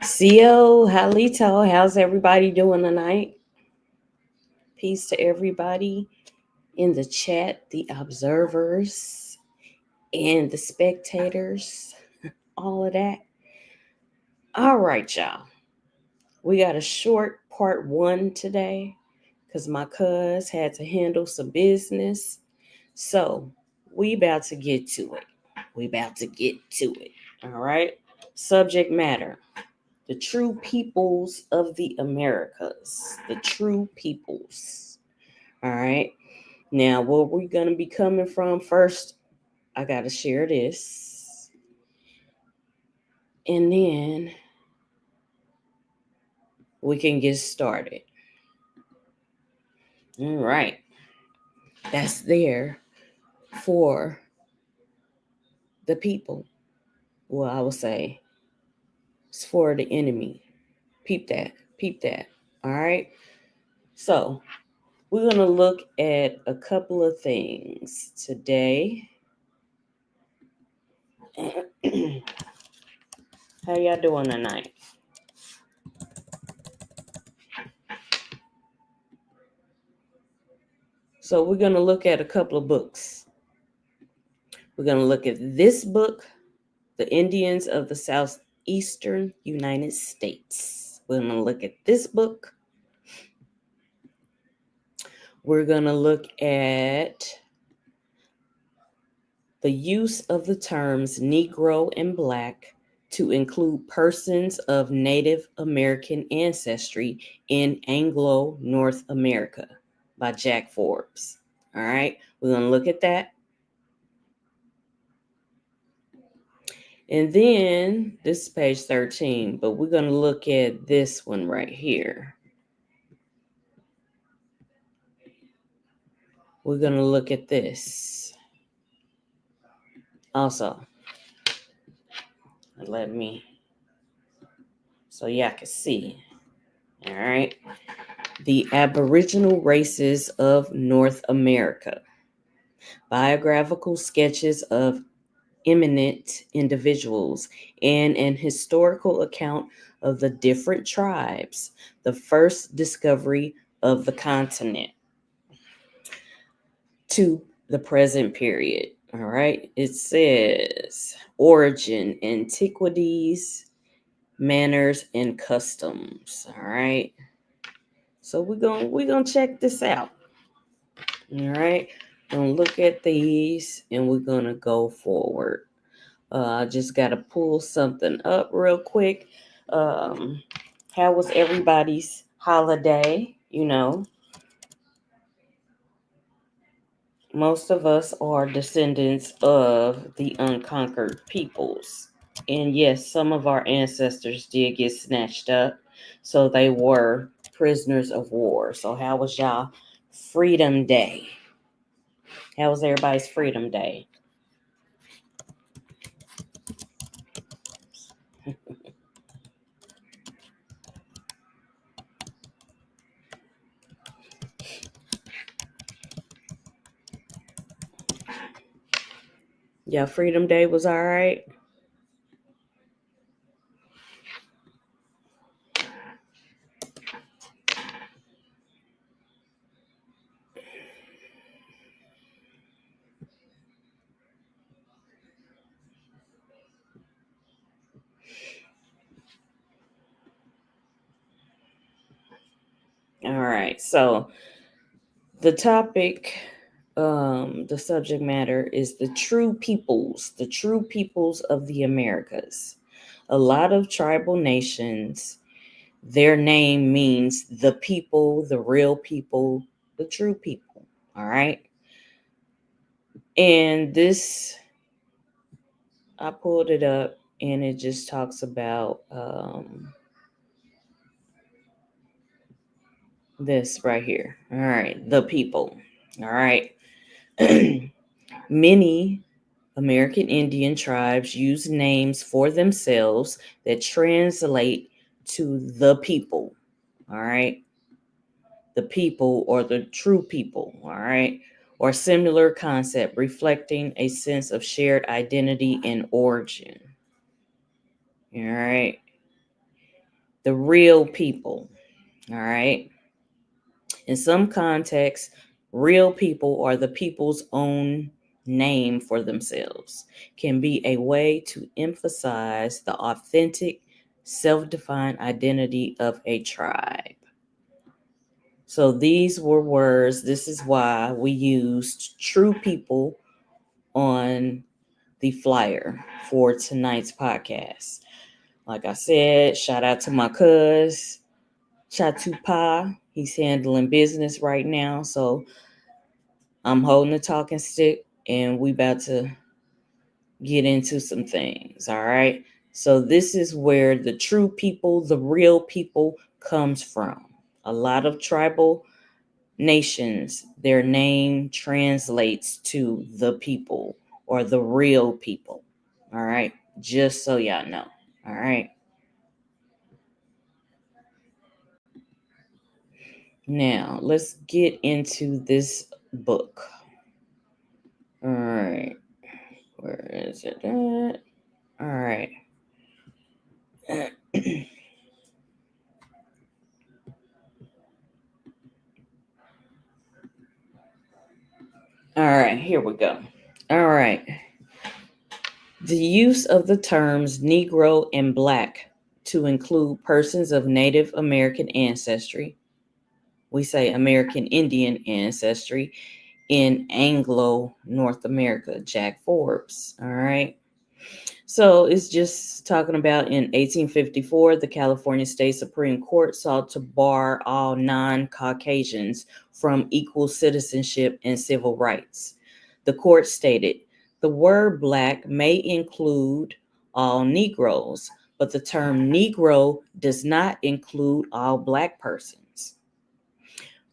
Cio, Halito, how's everybody doing tonight? Peace to everybody in the chat, the observers, and the spectators, all of that. All right, y'all. We got a short part 1 today because my cuz had to handle some business. So we about to get to it. All right. Subject matter. The true peoples of the Americas. The true peoples. All right. Now, where we're going to be coming from first, I got to share this. And then we can get started. All right. That's there for the people. Well, I would say it's for the enemy. Peep that. All right. So we're going to look at a couple of things today. How y'all doing tonight? So we're going to look at a couple of books. We're going to look at this book, The Indians of the Southeastern United States. We're going to look at this book. We're going to look at the use of the terms Negro and Black to include persons of Native American ancestry in Anglo North America by Jack Forbes. All right, we're going to look at that. And then this is page 13, but we're going to look at this one right here. We're going to look at this. Also, let me, so y'all can see. All right. The Aboriginal Races of North America. Biographical sketches of eminent individuals and an historical account of the different tribes. The first discovery of the continent to the present period. All right. It says origin, antiquities, manners, and customs. All right. So we're gonna check this out. All right. Gonna look at these and we're gonna go forward. I just gotta pull something up real quick. How was everybody's holiday? You know, most of us are descendants of the unconquered peoples. And yes, some of our ancestors did get snatched up. So they were prisoners of war. So how was y'all Freedom Day? How was everybody's Freedom Day? Yeah, Freedom Day was all right. All right. So the topic, the subject matter is the true peoples of the Americas. A lot of tribal nations, their name means the people, the real people, the true people. All right. And this, I pulled it up and it just talks about this right here. All right. The people. All right. Many American Indian tribes use names for themselves that translate to the people. All right. The people or the true people. All right. Or similar concept reflecting a sense of shared identity and origin. All right. The real people. All right. In some contexts, real people are the people's own name for themselves, can be a way to emphasize the authentic, self-defined identity of a tribe. So these were words. This is why we used true people on the flyer for tonight's podcast. Like I said, shout out to my cuz, Chatupa. He's handling business right now. So I'm holding the talking stick and we about to get into some things. All right. So this is where the true people, the real people comes from. A lot of tribal nations, their name translates to the people or the real people. All right. Just so y'all know. All right. Now let's get into this book. All right. Where is it at? All right. All right, here we go. All right. The use of the terms Negro and Black to include persons of Native American ancestry, we say American Indian ancestry, in Anglo North America, Jack Forbes. All right. So it's just talking about in 1854, the California State Supreme Court sought to bar all non-Caucasians from equal citizenship and civil rights. The court stated, the word Black may include all Negroes, but the term Negro does not include all Black persons.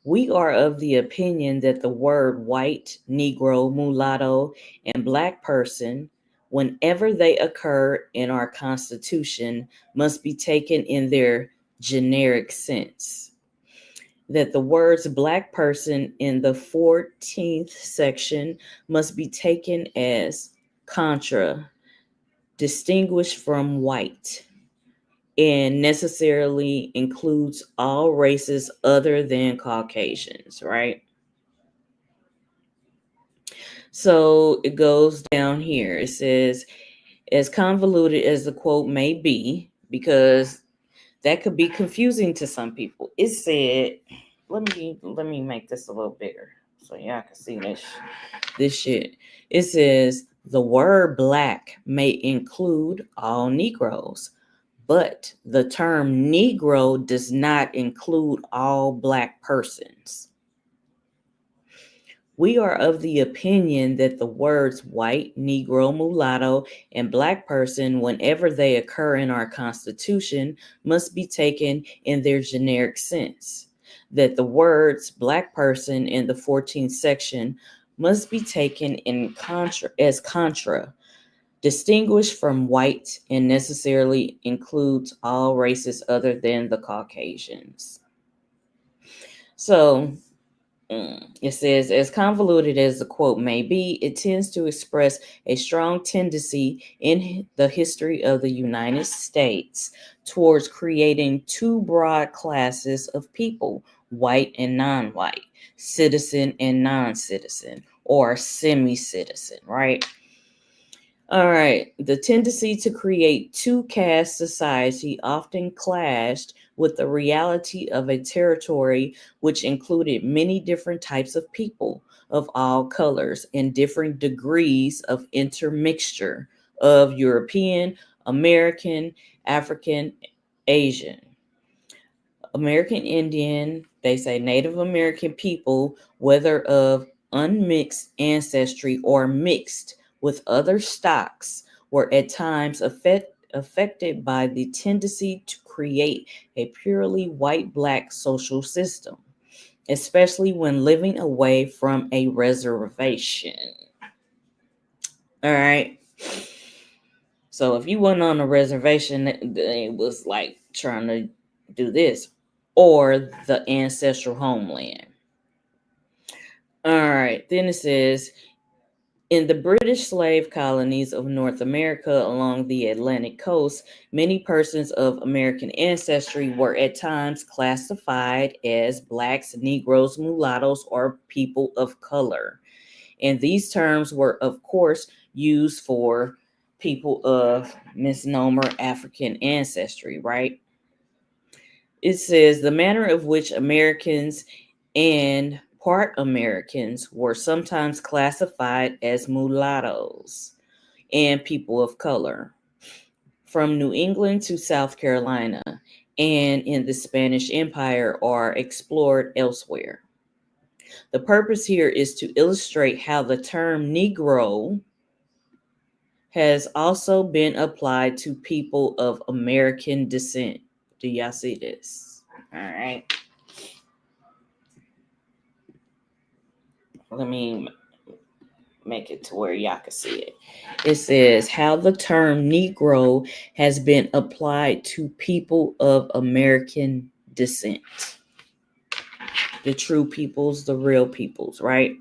We are of the opinion that the word white, Negro, mulatto, and Black person, whenever they occur in our Constitution, must be taken in their generic sense. That the words Black person in the 14th section must be taken as contra, distinguished from white, and necessarily includes all races other than Caucasians, right? So it goes down here. It says, as convoluted as the quote may be, because that could be confusing to some people. It said, let me make this a little bigger so y'all can see this shit. It says the word Black may include all Negroes, but the term Negro does not include all Black persons. We are of the opinion that the words white, Negro, mulatto, and Black person, whenever they occur in our Constitution, must be taken in their generic sense. That the words Black person in the 14th section must be taken as contra, distinguished from white, and necessarily includes all races other than the Caucasians. So it says, as convoluted as the quote may be, it tends to express a strong tendency in the history of the United States towards creating two broad classes of people, white and non-white, citizen and non-citizen, or semi-citizen, right? All right. The tendency to create two-caste society often clashed with the reality of a territory which included many different types of people of all colors and different degrees of intermixture of European, American, African, Asian. American Indian, they say Native American people, whether of unmixed ancestry or mixed with other stocks, were at times affected by the tendency to create a purely white black social system, especially when living away from a reservation. All right. So if you went on a reservation, it was like trying to do this, or the ancestral homeland. All right. Then it says in the British slave colonies of North America along the Atlantic coast, many persons of American ancestry were at times classified as blacks, Negroes, mulattoes, or people of color. And these terms were, of course, used for people of misnomer African ancestry, right? It says the manner of which Americans and part Americans were sometimes classified as mulattoes and people of color from New England to South Carolina and in the Spanish Empire are explored elsewhere. The purpose here is to illustrate how the term Negro has also been applied to people of American descent. Do y'all see this? All right. Let me make it to where y'all can see it. It says how the term Negro has been applied to people of American descent. The true peoples, the real peoples, right?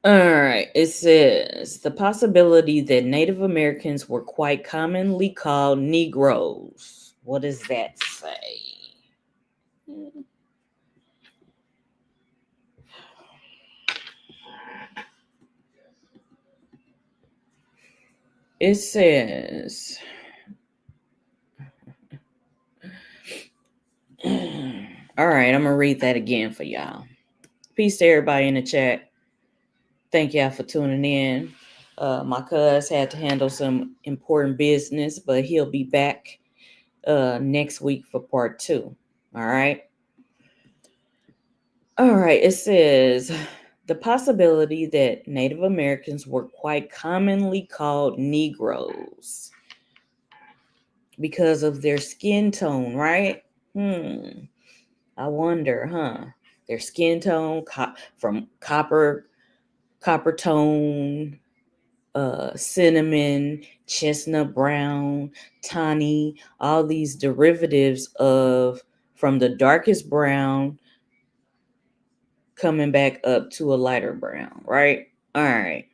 All right. It says the possibility that Native Americans were quite commonly called Negroes. What does that say? It says, all right, I'm going to read that again for y'all. Peace to everybody in the chat. Thank y'all for tuning in. My cuz had to handle some important business, but he'll be back next week for part 2. All right. All right. It says the possibility that Native Americans were quite commonly called Negroes because of their skin tone, right? I wonder, huh? Their skin tone from copper tone, cinnamon, chestnut brown, tawny, all these derivatives of from the darkest brown coming back up to a lighter brown, right? All right.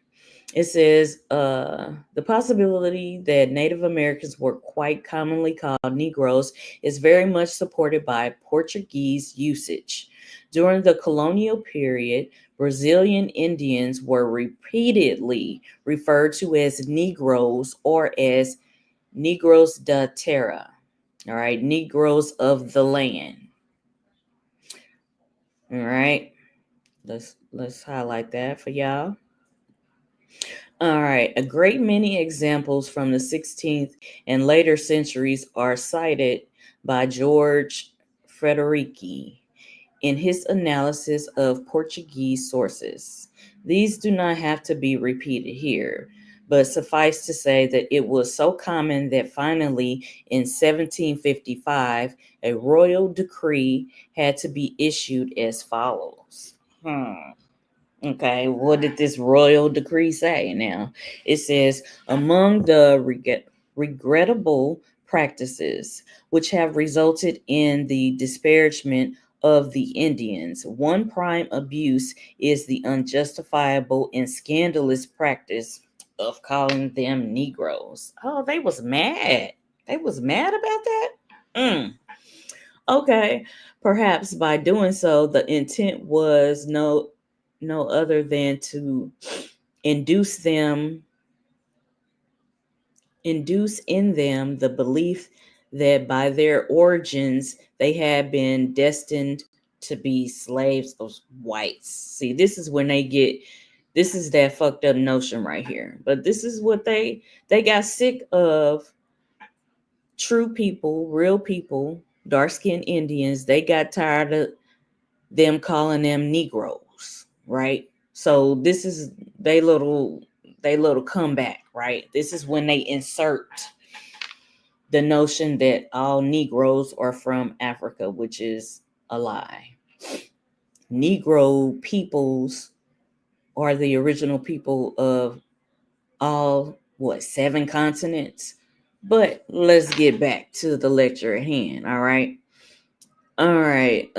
It says the possibility that Native Americans were quite commonly called Negroes is very much supported by Portuguese usage. During the colonial period, Brazilian Indians were repeatedly referred to as Negroes or as Negros da Terra, all right, Negroes of the land. All right, let's highlight that for y'all. All right, a great many examples from the 16th and later centuries are cited by George Frederici in his analysis of Portuguese sources. These do not have to be repeated here, but suffice to say that it was so common that finally in 1755, a royal decree had to be issued as follows. Okay, what did this royal decree say now? It says, among the regrettable practices which have resulted in the disparagement of the Indians, one prime abuse is the unjustifiable and scandalous practice of calling them Negroes. Oh, they was mad. They was mad about that? Okay, perhaps by doing so, the intent was no other than to induce in them the belief that by their origins they had been destined to be slaves of whites. See, this is when this is that fucked up notion right here. But this is what they got sick of true people, real people, dark-skinned Indians. They got tired of them calling them Negroes, right? So this is they little comeback, right? This is when they insert the notion that all Negroes are from Africa, which is a lie. Negro peoples are the original people of all, 7 continents? But let's get back to the lecture at hand, all right? All right.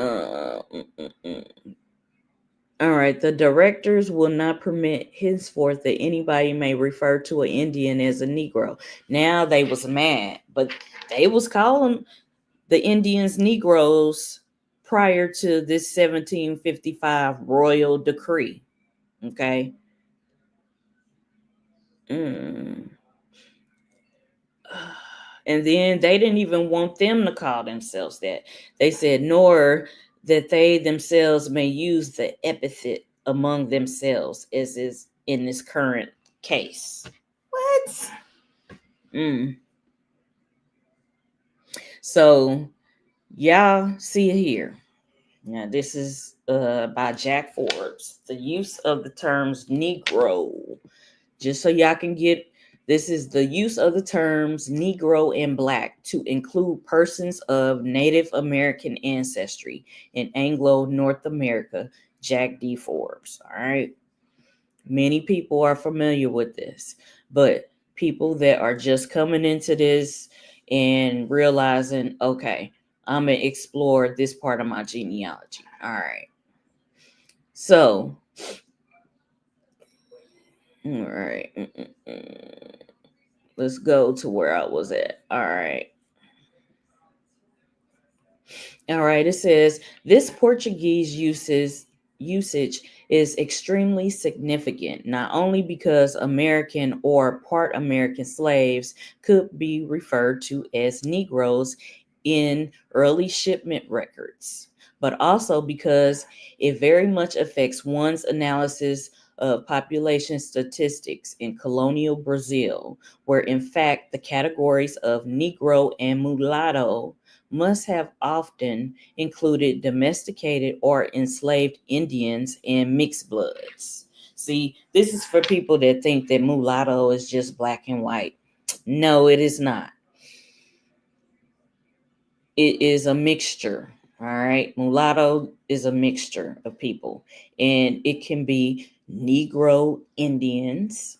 All right. The directors will not permit henceforth that anybody may refer to an Indian as a Negro. Now they was mad, but they was calling the Indians Negroes prior to this 1755 royal decree. Okay. And then they didn't even want them to call themselves that. They said, nor that they themselves may use the epithet among themselves, as is in this current case. What? So, y'all see it here. Now, this is by Jack Forbes. The use of the terms Negro. Just so y'all can get, this is the use of the terms Negro and Black to include persons of Native American ancestry in Anglo North America, Jack D. Forbes. All right. Many people are familiar with this, but people that are just coming into this and realizing, okay, I'm going to explore this part of my genealogy. All right. So, all right. Let's go to where I was at. All right. All right. It says this Portuguese usage is extremely significant, not only because American or part American slaves could be referred to as Negroes in early shipment records, but also because it very much affects one's analysis of population statistics in colonial Brazil, where in fact the categories of Negro and mulatto must have often included domesticated or enslaved Indians and mixed bloods. See, this is for people that think that mulatto is just black and white. No, it is not. It is a mixture. All right. Mulatto is a mixture of people, and it can be Negro Indians,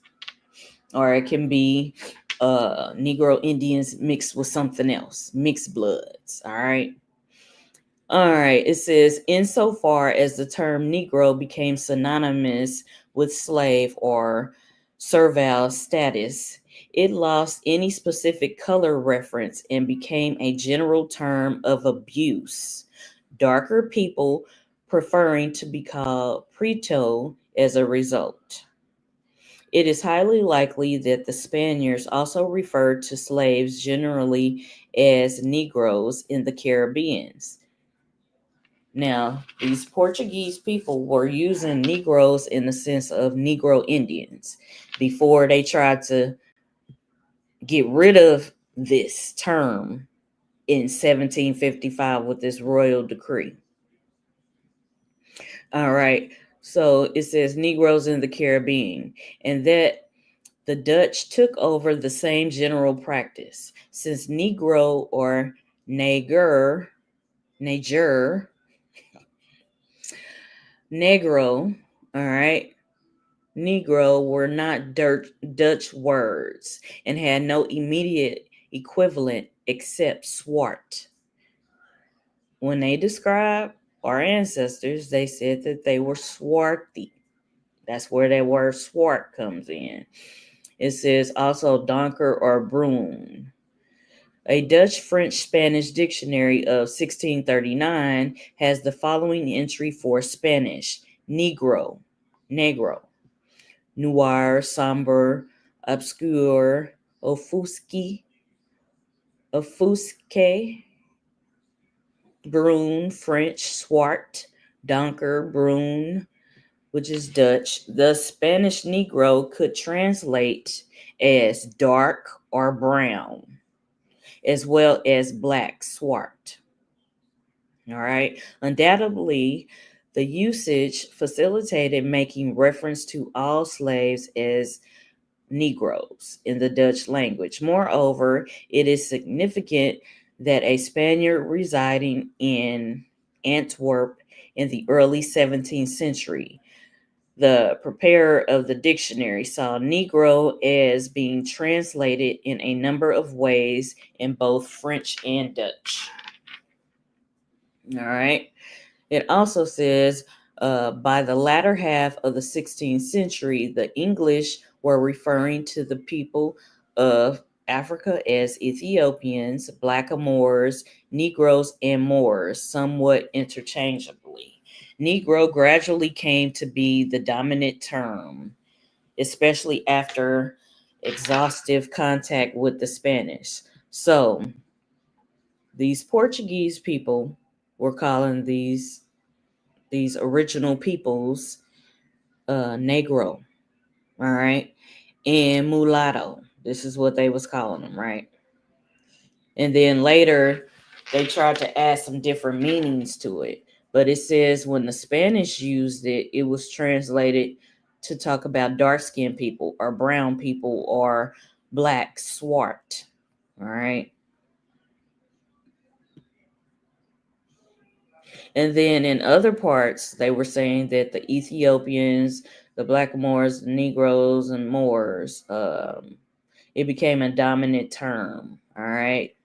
or it can be Negro Indians mixed with something else, mixed bloods. All right. All right. It says, insofar as the term Negro became synonymous with slave or servile status, it lost any specific color reference and became a general term of abuse. Darker people preferring to be called Preto as a result. It is highly likely that the Spaniards also referred to slaves generally as Negroes in the Caribbean. Now, these Portuguese people were using Negroes in the sense of Negro Indians before they tried to get rid of this term in 1755 with this royal decree. All right. So it says Negroes in the Caribbean, and that the Dutch took over the same general practice. Since Negro or Negro, all right, Negro were not Dutch words and had no immediate equivalent except swart. When they described our ancestors, they said that they were swarthy. That's where that word swart comes in. It says also donker or brune. A Dutch-French-Spanish dictionary of 1639 has the following entry for Spanish: Negro. noir, somber, obscure, offusque, brune, French, swart, donker, brune, which is Dutch. The Spanish Negro could translate as dark or brown, as well as black, swart. All right. Undoubtedly, the usage facilitated making reference to all slaves as Negroes in the Dutch language. Moreover, it is significant that a Spaniard residing in Antwerp in the early 17th century, the preparer of the dictionary, saw Negro as being translated in a number of ways in both French and Dutch. All right. It also says by the latter half of the 16th century, the English were referring to the people of Africa as Ethiopians, Blackamoors, Negroes, and Moors, somewhat interchangeably. Negro gradually came to be the dominant term, especially after exhaustive contact with the Spanish. So these Portuguese people were calling these original peoples Negro, all right, and mulatto. This is what they was calling them, right? And then later they tried to add some different meanings to it. But it says when the Spanish used it, it was translated to talk about dark-skinned people or brown people or black, swart, all right? And then in other parts, they were saying that the Ethiopians, the Blackamoors, the Negroes, and Moors, it became a dominant term. All right.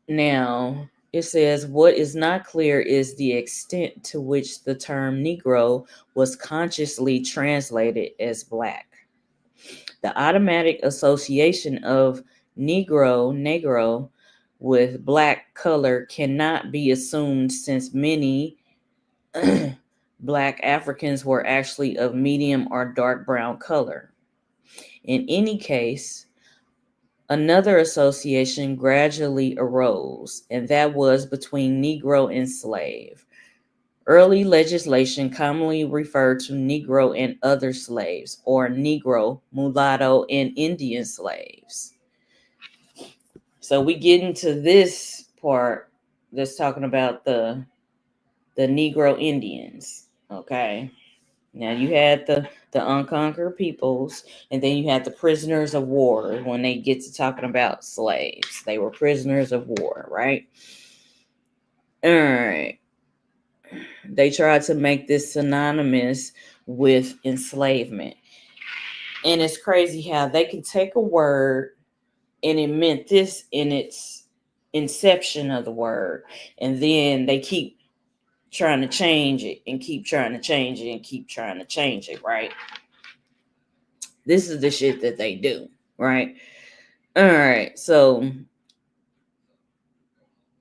Now, it says what is not clear is the extent to which the term Negro was consciously translated as black. The automatic association of Negro, with black color cannot be assumed since many Black Africans were actually of medium or dark brown color. In any case, another association gradually arose, and that was between Negro and slave. Early legislation commonly referred to Negro and other slaves, or Negro, mulatto, and Indian slaves. So we get into this part that's talking about the Negro Indians, okay? Now you had the unconquered peoples, and then you had the prisoners of war when they get to talking about slaves. They were prisoners of war, right? All right. They tried to make this synonymous with enslavement. And it's crazy how they can take a word and it meant this in its inception of the word, and then they keep trying to change it and keep trying to change it and keep trying to change it, right? This is the shit that they do, right? All right, so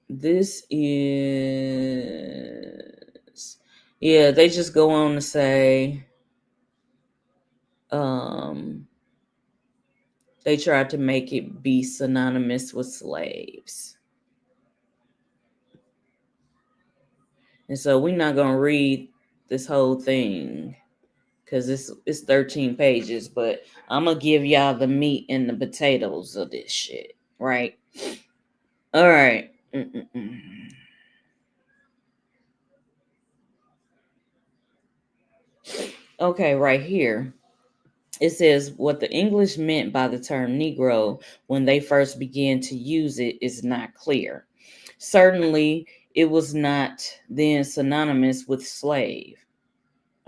this is, yeah, they just go on to say, they tried to make it be synonymous with slaves. And so we're not going to read this whole thing because it's 13 pages, but I'm going to give y'all the meat and the potatoes of this shit, right? All right. Okay, right here. It says what the English meant by the term Negro when they first began to use it is not clear. Certainly, it was not then synonymous with slave.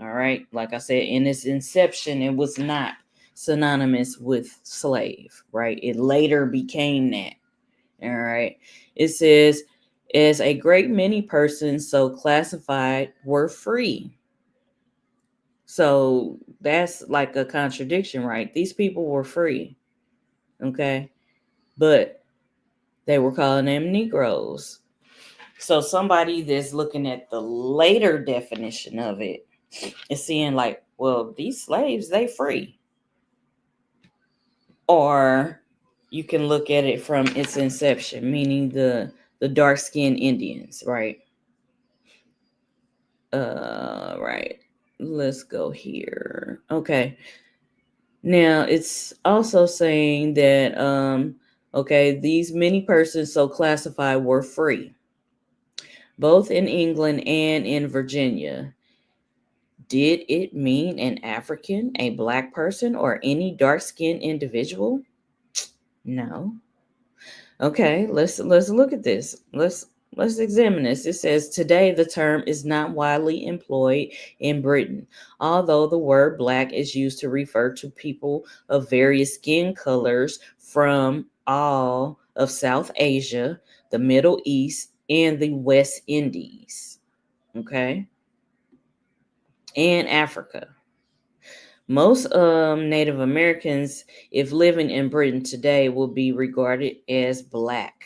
All right. Like I said, in its inception, it was not synonymous with slave, right? It later became that. All right. It says, as a great many persons so classified were free. So that's like a contradiction, right? These people were free. Okay. But they were calling them Negroes. So somebody that's looking at the later definition of it is seeing like, well, these slaves, they free. Or you can look at it from its inception, meaning the dark-skinned Indians, right? Right. Let's go here. Okay. Now it's also saying that okay, these many persons so classified were free, both in England and in Virginia. Did it mean an African, a black person, or any dark-skinned individual? No. Okay, let's look at this. Let's examine this. It says today the term is not widely employed in Britain, although the word black is used to refer to people of various skin colors from all of South Asia, the Middle East, and the West Indies. Okay? And Africa. Most Native Americans, if living in Britain today, will be regarded as black,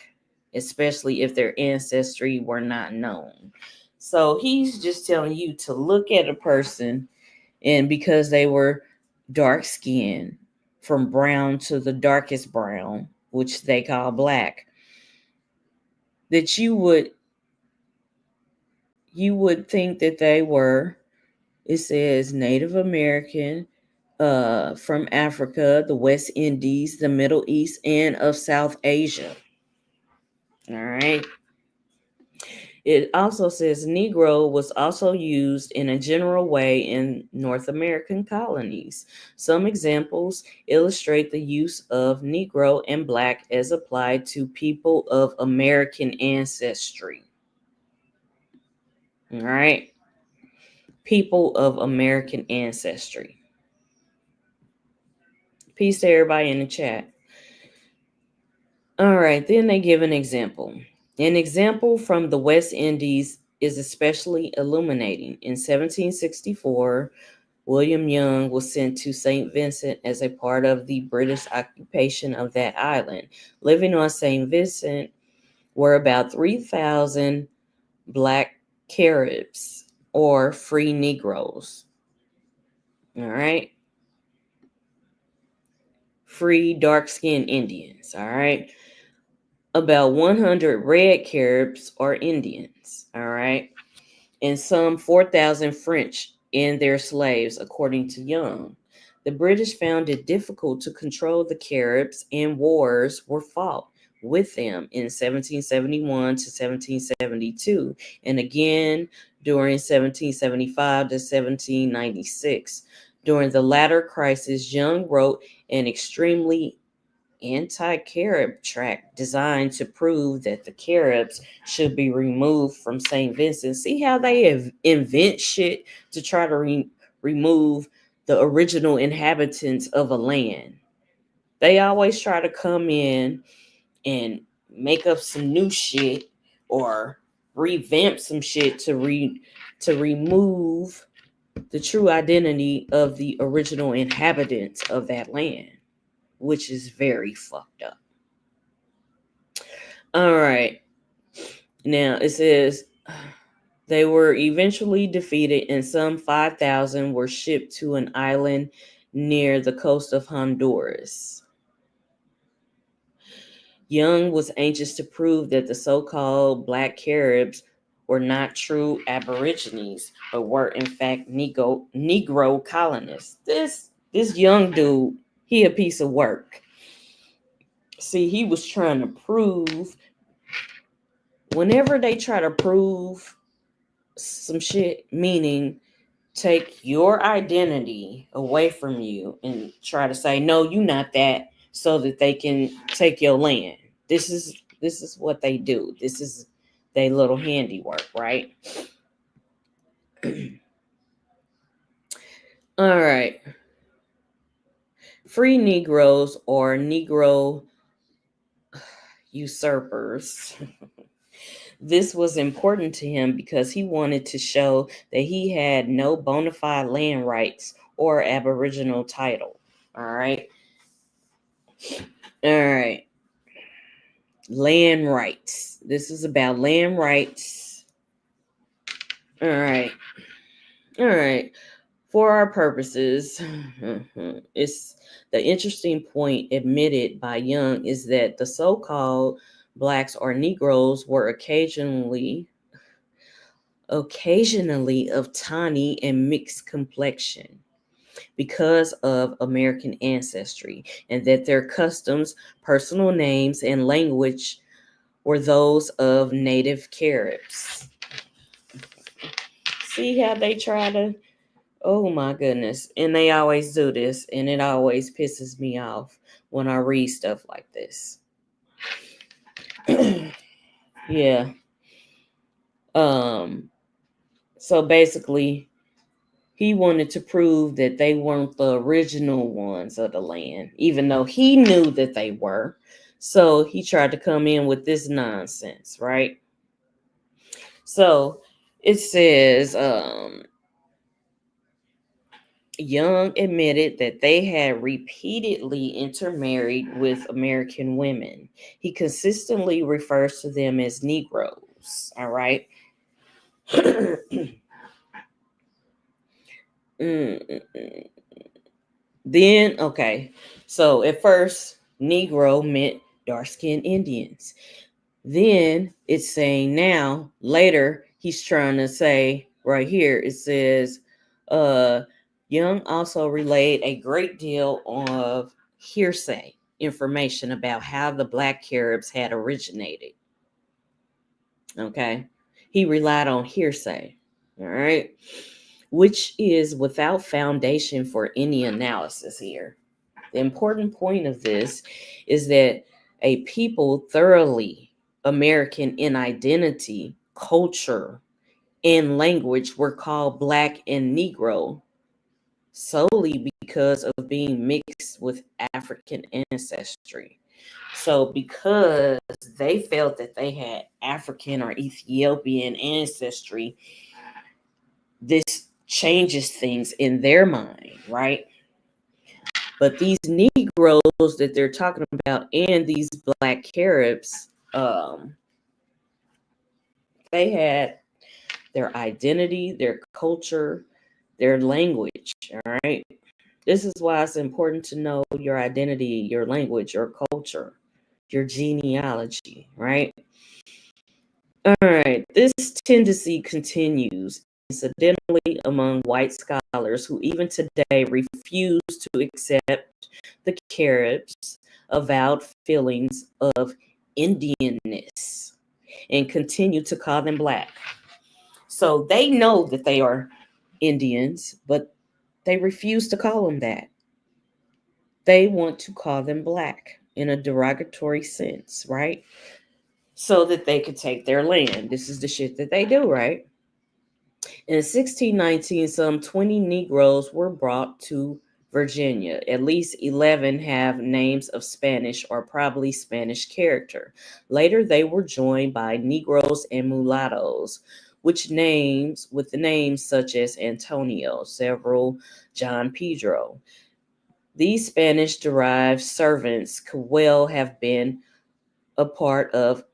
especially if their ancestry were not known. So he's just telling you to look at a person, and because they were dark skinned, from brown to the darkest brown, which they call black, that you would think that they were, it says Native American, from Africa, the West Indies, the Middle East, and of South Asia. All right. It also says Negro was also used in a general way in North American colonies. Some examples illustrate the use of Negro and Black as applied to people of American ancestry. All right. People of American ancestry. Peace to everybody in the chat. All right, then they give an example. An example from the West Indies is especially illuminating. In 1764, William Young was sent to St. Vincent as a part of the British occupation of that island. Living on St. Vincent were about 3,000 Black Caribs, or free Negroes. All right. Free dark-skinned Indians. All right. About 100 red Caribs, or Indians, all right, and some 4,000 French and their slaves, according to Young. The British found it difficult to control the Caribs, and wars were fought with them in 1771 to 1772, and again during 1775 to 1796. During the latter crisis, Young wrote an extremely anti-Carib tract designed to prove that the Caribs should be removed from St. Vincent. See how they invent shit to try to remove the original inhabitants of a land. They always try to come in and make up some new shit or revamp some shit to remove the true identity of the original inhabitants of that land, which is very fucked up. All right. Now it says they were eventually defeated, and some 5,000 were shipped to an island near the coast of Honduras. Young was anxious to prove that the so-called Black Caribs were not true Aborigines, but were in fact Negro colonists. This young dude, he a piece of work. See, he was trying to prove. Whenever they try to prove some shit, meaning take your identity away from you and try to say, no, you're not that, so that they can take your land. This is what they do. This is their little handiwork, right? All right. Free Negroes, or Negro usurpers. This was important to him because he wanted to show that he had no bona fide land rights or Aboriginal title. All right. All right. Land rights. This is about land rights. All right. All right. For our purposes, it's the interesting point admitted by Young is that the so-called blacks or Negroes were occasionally of tawny and mixed complexion because of American ancestry, and that their customs, personal names, and language were those of native Caribs. See how they try to, oh my goodness. And they always do this, and it always pisses me off when I read stuff like this. Yeah. So basically, he wanted to prove that they weren't the original ones of the land, even though he knew that they were. So he tried to come in with this nonsense, right? So it says, Young admitted that they had repeatedly intermarried with American women. He consistently refers to them as Negroes, all right? Then, okay, so at first, Negro meant dark-skinned Indians. Then it's saying now, later, he's trying to say right here, it says, Young also relayed a great deal of hearsay information about how the Black Caribs had originated. Okay. He relied on hearsay. All right. Which is without foundation for any analysis here. The important point of this is that a people thoroughly American in identity, culture, and language were called Black and Negro solely because of being mixed with African ancestry. So because they felt that they had African or Ethiopian ancestry, this changes things in their mind, right? But these Negroes that they're talking about and these Black Caribs, they had their identity, their culture, their language, all right? This is why it's important to know your identity, your language, your culture, your genealogy, right? All right, this tendency continues incidentally among white scholars who even today refuse to accept the Caribs' avowed feelings of Indianness and continue to call them Black. So they know that they are Indians, but they refuse to call them that. They want to call them Black in a derogatory sense, right? So that they could take their land. This is the shit that they do, right? In 1619, some 20 Negroes were brought to Virginia. At least 11 have names of Spanish or probably Spanish character. Later, they were joined by Negroes and mulattoes, with names such as Antonio, several John Pedro. These Spanish-derived servants could well have been a part of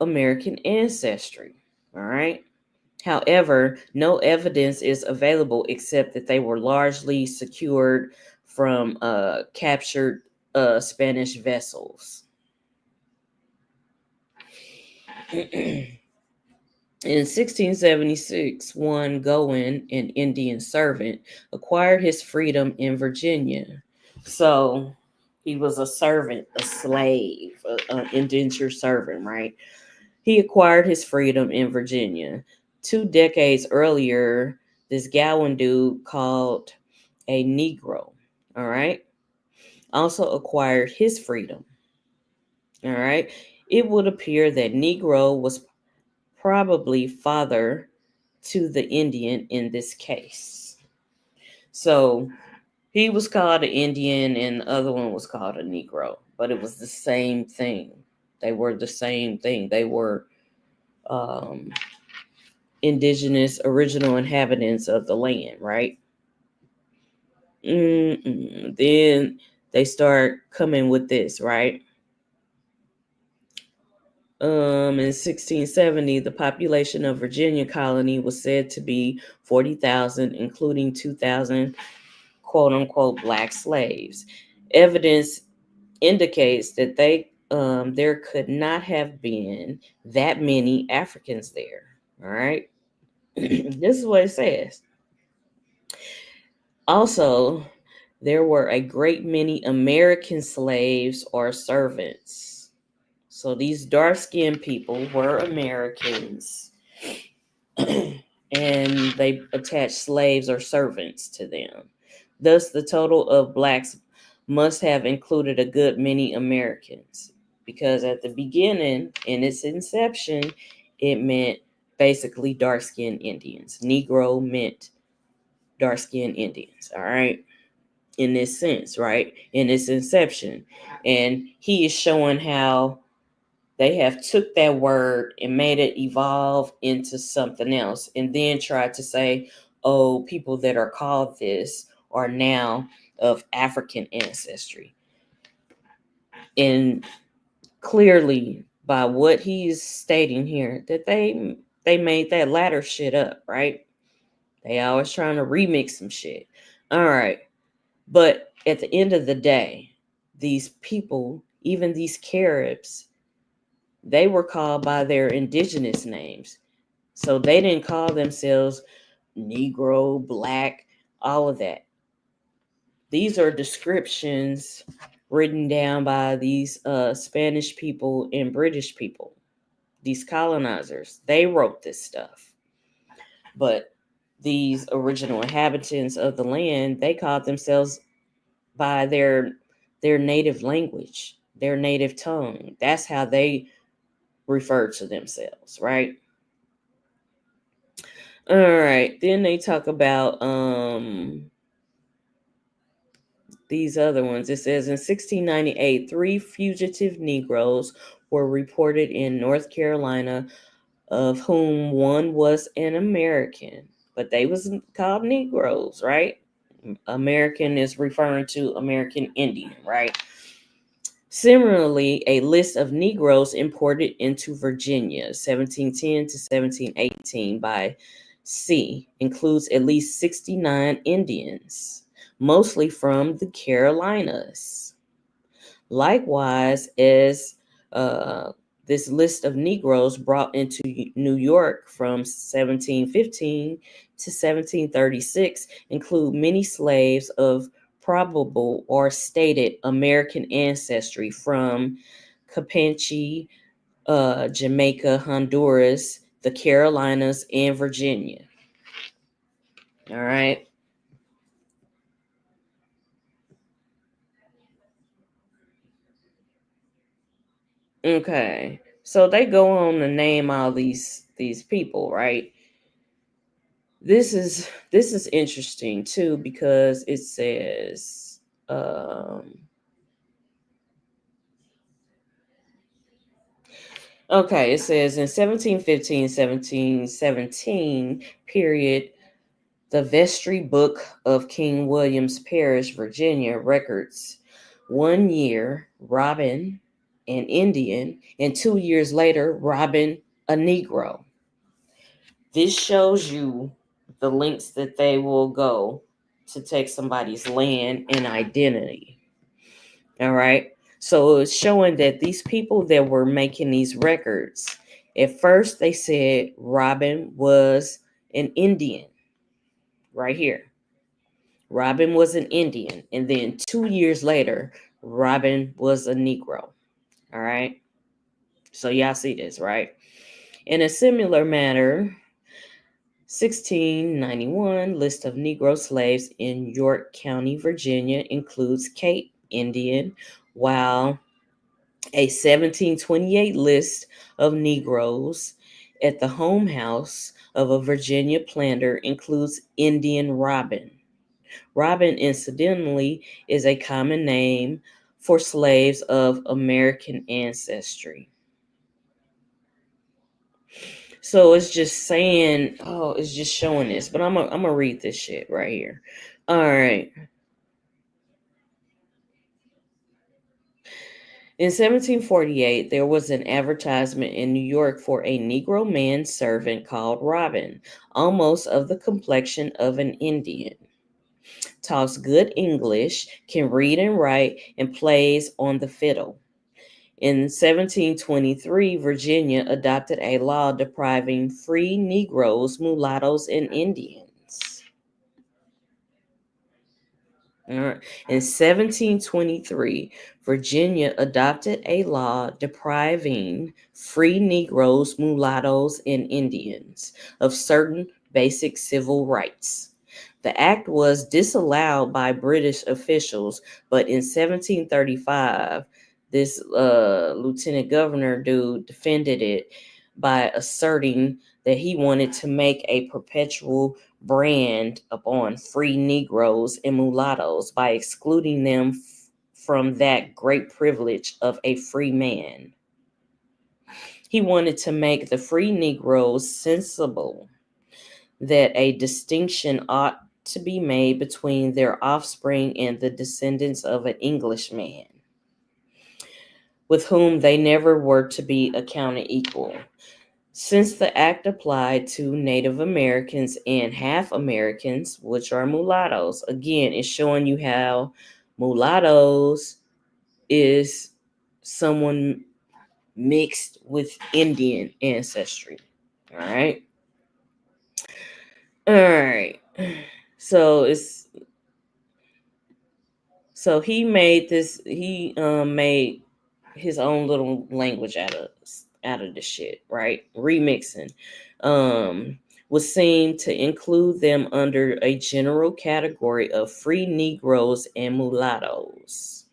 American ancestry. All right. However, no evidence is available except that they were largely secured from captured Spanish vessels. In 1676, one Goen, an Indian servant, acquired his freedom in Virginia. So he was a servant, a slave, an indentured servant, right? He acquired his freedom in Virginia. 2 decades earlier, this Gowan dude called a Negro, all right, also acquired his freedom. All right. It would appear that Negro was probably father to the Indian in this case. So he was called an Indian and the other one was called a Negro, but it was the same thing. They were the same thing. They were indigenous, original inhabitants of the land, right? Then they start coming with this, right? In 1670, the population of Virginia colony was said to be 40,000, including 2,000 quote unquote black slaves. Evidence indicates that there could not have been that many Africans there. All right. This is what it says. Also, there were a great many American slaves or servants. So these dark-skinned people were Americans, and they attached slaves or servants to them. Thus, the total of blacks must have included a good many Americans, because at the beginning, in its inception, it meant basically dark-skinned Indians. Negro meant dark-skinned Indians, all right? In this sense, right? In its inception. And he is showing how they have took that word and made it evolve into something else, and then tried to say, oh, people that are called this are now of African ancestry. And clearly, by what he's stating here, that they made that latter shit up, right? They always trying to remix some shit. All right. But at the end of the day, these people, even these Caribs, they were called by their indigenous names. So they didn't call themselves Negro, Black, all of that. These are descriptions written down by these Spanish people and British people, these colonizers. They wrote this stuff. But these original inhabitants of the land, they called themselves by their native language, their native tongue. That's how they refer to themselves, right? All right. Then they talk about these other ones. It says in 1698, 3 fugitive Negroes were reported in North Carolina, of whom one was an American, but they was called Negroes, right? American is referring to American Indian, right? Similarly, a list of Negroes imported into Virginia, 1710 to 1718 by C, includes at least 69 Indians, mostly from the Carolinas. Likewise, as this list of Negroes brought into New York from 1715 to 1736 include many slaves of probable or stated American ancestry from Campeche, Jamaica, Honduras, the Carolinas, and Virginia. All right. Okay. So they go on to name all these people, right? This is interesting too, because it says okay, it says in 1715-1717 period, the Vestry Book of King William's Parish, Virginia records 1 year Robin, an Indian, and 2 years later Robin, a Negro. This shows you the links that they will go to take somebody's land and identity. All right. So it's showing that these people that were making these records, at first they said Robin was an Indian, right here. Robin was an Indian. And then 2 years later, Robin was a Negro. All right. So y'all see this, right? In a similar manner, 1691 list of Negro slaves in York County, Virginia includes Cape Indian, while a 1728 list of Negroes at the home house of a Virginia planter includes Indian Robin. Robin, incidentally, is a common name for slaves of American ancestry. So it's just saying, oh, it's just showing this. But I'm gonna read this shit right here. All right. In 1748, there was an advertisement in New York for a Negro man servant called Robin, almost of the complexion of an Indian. Talks good English, can read and write, and plays on the fiddle. In 1723, Virginia adopted a law depriving free Negroes, mulattoes, and Indians. All right. In 1723, Virginia adopted a law depriving free Negroes, mulattoes, and Indians of certain basic civil rights. The act was disallowed by British officials, but in 1735, this lieutenant governor dude defended it by asserting that he wanted to make a perpetual brand upon free Negroes and mulattoes by excluding them from that great privilege of a free man. He wanted to make the free Negroes sensible that a distinction ought to be made between their offspring and the descendants of an Englishman, with whom they never were to be accounted equal. Since the act applied to Native Americans and half Americans, which are mulattoes, again, it's showing you how mulattoes is someone mixed with Indian ancestry. All right. All right. So he made this. He made his own little language out of the shit, right? Remixing. Was seen to include them under a general category of free Negroes and mulattoes.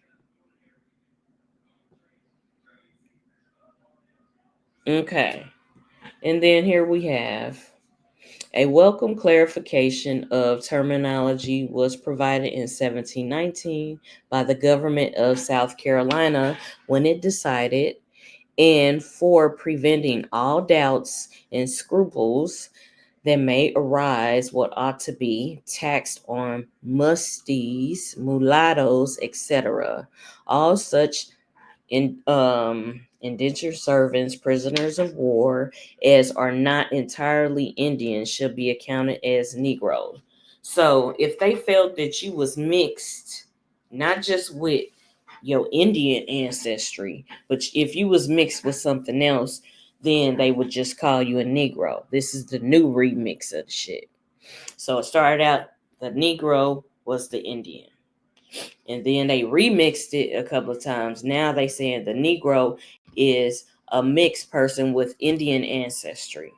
Okay. And then here we have a welcome clarification of terminology was provided in 1719 by the government of South Carolina when it decided, and for preventing all doubts and scruples that may arise what ought to be taxed on musties, mulattoes, etc. All such indentured servants, prisoners of war, as are not entirely Indians, should be accounted as Negro. So if they felt that you was mixed, not just with your Indian ancestry, but if you was mixed with something else, then they would just call you a Negro. This is the new remix of the shit. So it started out the Negro was the Indian. And then they remixed it a couple of times. Now they saying the Negro is a mixed person with Indian ancestry.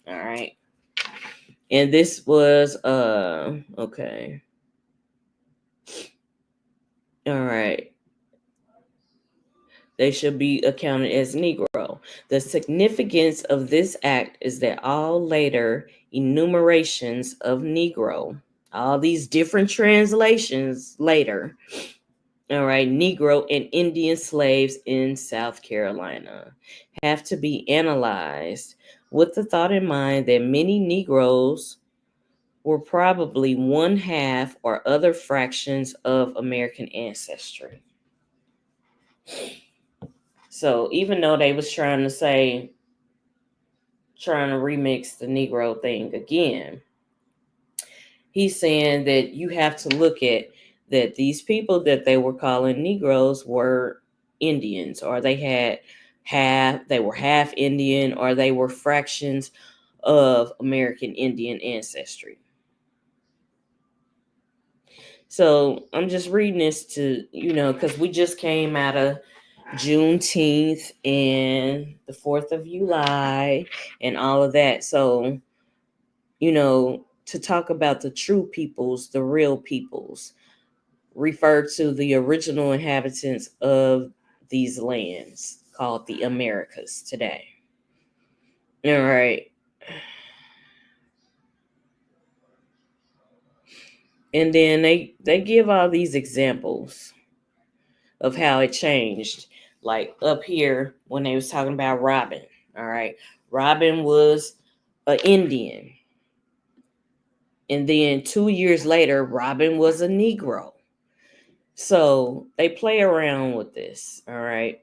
All right. And this was okay. All right. They should be accounted as Negro. The significance of this act is that all later enumerations of Negro, all these different translations later, all right, Negro and Indian slaves in South Carolina have to be analyzed with the thought in mind that many Negroes were probably one half or other fractions of American ancestry. So even though they was trying to remix the Negro thing again, he's saying that you have to look at that these people that they were calling Negroes were Indians, or they were half Indian, or they were fractions of American Indian ancestry. So I'm just reading this to, because we just came out of Juneteenth and the 4th of July and all of that. So, to talk about the true peoples, the real peoples, refer to the original inhabitants of these lands called the Americas today. All right. And then they give all these examples of how it changed. Like up here when they was talking about Robin. All right. Robin was an Indian. And then 2 years later, Robin was a Negro. So they play around with this, all right?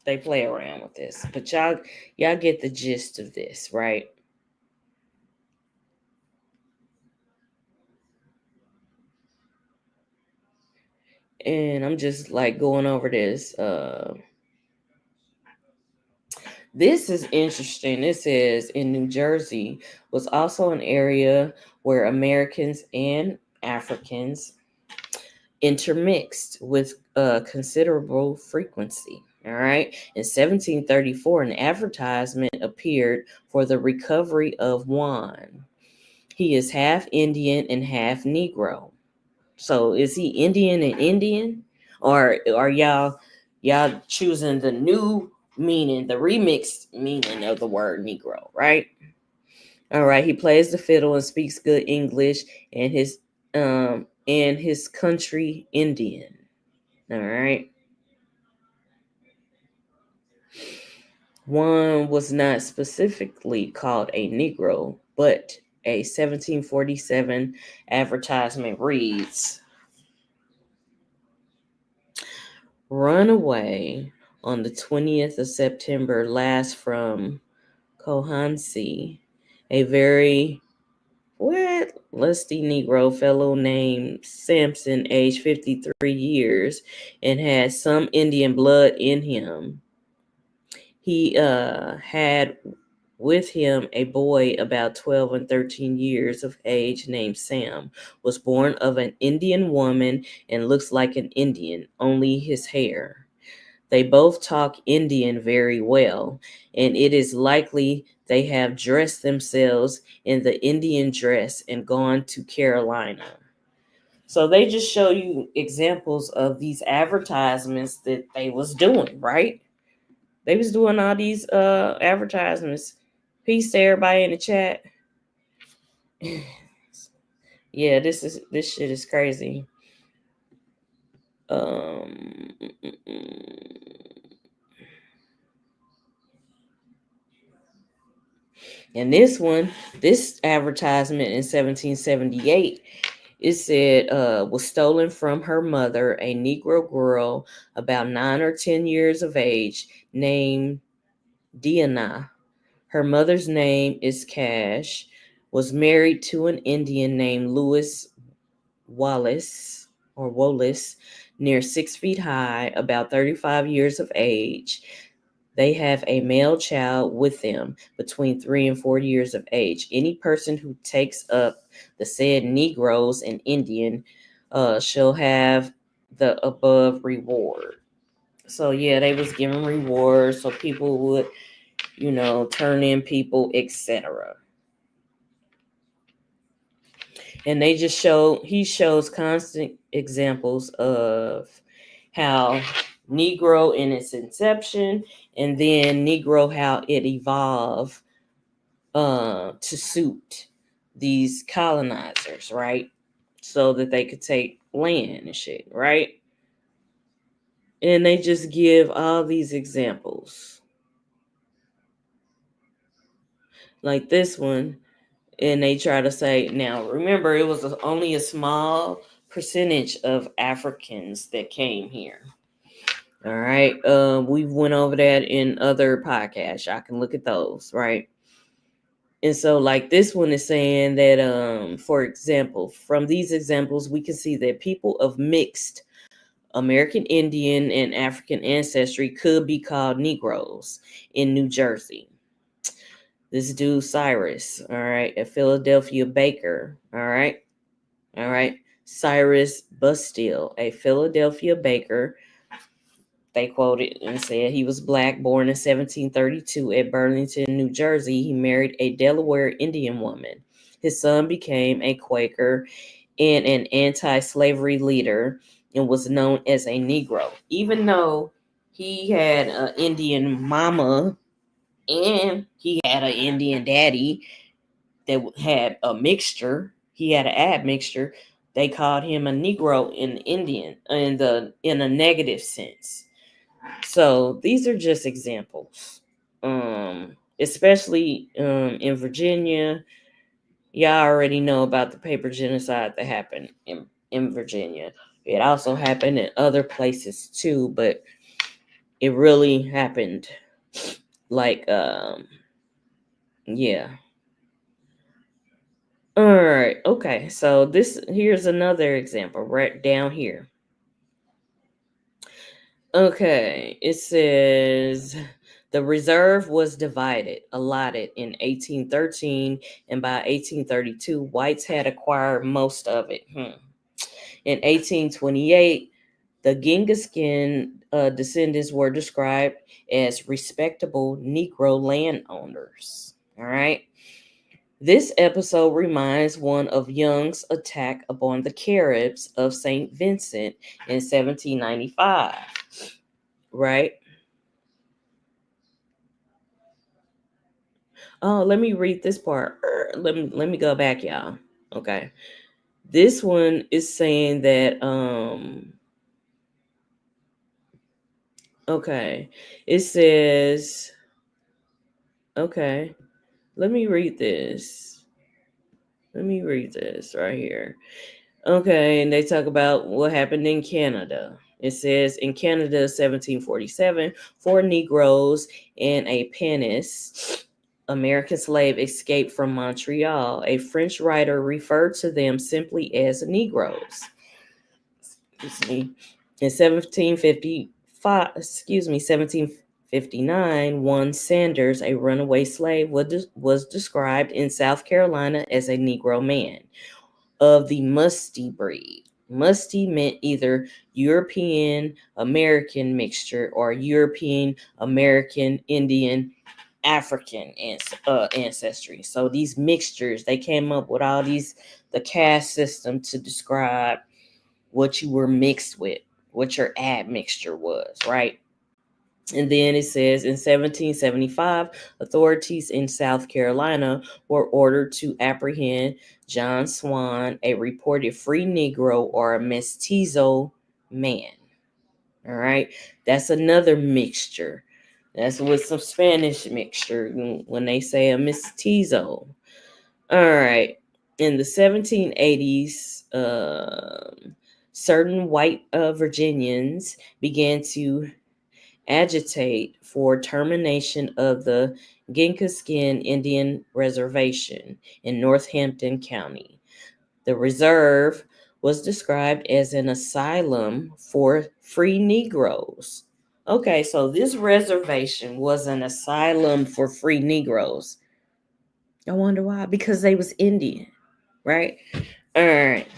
They play around with this, but y'all get the gist of this, right? And I'm just like going over this. This is interesting. It says in New Jersey was also an area where Americans and Africans intermixed with considerable frequency. All right. In 1734, an advertisement appeared for the recovery of Juan. He is half Indian and half Negro. So is he Indian and Indian? Or are y'all choosing the new meaning, the remixed meaning of the word Negro, right? All right, he plays the fiddle and speaks good English and his country Indian. All right. One was not specifically called a Negro, but a 1747 advertisement reads, "Runaway on the 20th of September last from Cohansey, a very lusty Negro fellow named Sampson, aged 53 years, and had some Indian blood in him. He had with him a boy about 12 and 13 years of age named Sam, was born of an Indian woman and looks like an Indian, only his hair. They both talk Indian very well, and it is likely they have dressed themselves in the Indian dress and gone to Carolina." So they just show you examples of these advertisements that they was doing, right? They was doing all these advertisements. Peace to everybody in the chat. Yeah, this shit is crazy. Um, and this advertisement in 1778, it said was stolen from her mother, a Negro girl about 9 or 10 years of age named Diana. Her mother's name is Cash, was married to an Indian named Louis Wallace, near 6 feet high, about 35 years of age. They have a male child with them between 3 and 4 years of age. Any person who takes up the said Negroes and Indian shall have the above reward. So yeah, they was giving rewards so people would, turn in people, etc. And he shows constant examples of how Negro in its inception, and then Negro how it evolved to suit these colonizers, right? So that they could take land and shit, right? And they just give all these examples. Like this one, and they try to say, now remember, it was only a small percentage of Africans that came here. All right. We went over that in other podcasts. Y'all can look at those, right? And so, like, this one is saying that, for example, from these examples, we can see that people of mixed American Indian and African ancestry could be called Negroes in New Jersey. This dude, Cyrus, all right, a Philadelphia baker, all right. Cyrus Bustille, a Philadelphia baker. They quoted and said he was black, born in 1732 at Burlington, New Jersey. He married a Delaware Indian woman. His son became a Quaker and an anti-slavery leader and was known as a Negro. Even though he had an Indian mama and he had an Indian daddy that had a mixture, he had an admixture, they called him a Negro in Indian in a negative sense. So these are just examples, especially in Virginia, Y'all already know about the paper genocide that happened in Virginia. It also happened in other places too, but it really happened like yeah. All right. Okay. So here's another example right down here. Okay. It says the reserve was allotted in 1813, and by 1832, whites had acquired most of it. In 1828, the Genghis-Khan descendants were described as respectable Negro landowners. All right. This episode reminds one of Young's attack upon the Caribs of St. Vincent in 1795, right? Oh, let me read this part. Let me go back, y'all. Okay. This one is saying that okay. It says okay. Let me read this. Let me read this right here. Okay, and they talk about what happened in Canada. It says in Canada, 1747, 4 Negroes and a Penis, American slave, escaped from Montreal. A French writer referred to them simply as Negroes. Excuse me. In 1759, one Sanders, a runaway slave, was described in South Carolina as a Negro man of the musty breed. Musty meant either European American mixture or European American Indian African ancestry. So these mixtures, they came up with the caste system to describe what you were mixed with, what your admixture was, right? And then it says in 1775, authorities in South Carolina were ordered to apprehend John Swan, a reported free Negro or a mestizo man. All right. That's another mixture. That's with some Spanish mixture when they say a mestizo. All right. In the 1780s, certain white Virginians began to agitate for termination of the Genghis-Khan Indian Reservation in Northampton County. The reserve was described as an asylum for free Negroes. Okay, so this reservation was an asylum for free Negroes. I wonder why. Because they was Indian, right? All right.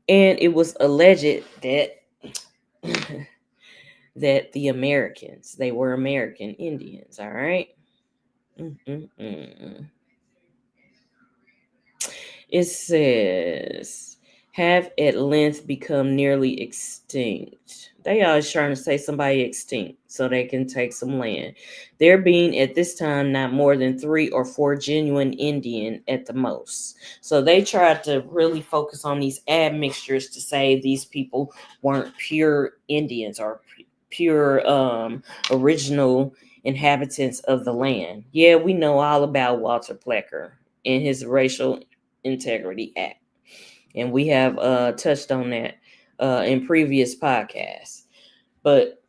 And it was alleged that that the Americans, they were American Indians, all right? Mm-mm-mm. It says, have at length become nearly extinct. They always trying to say somebody extinct so they can take some land. There being at this time not more than 3 or 4 genuine Indian at the most. So they tried to really focus on these admixtures to say these people weren't pure Indians or pure original inhabitants of the land. Yeah, we know all about Walter Plecker and his racial Integrity Act. And we have touched on that in previous podcasts. But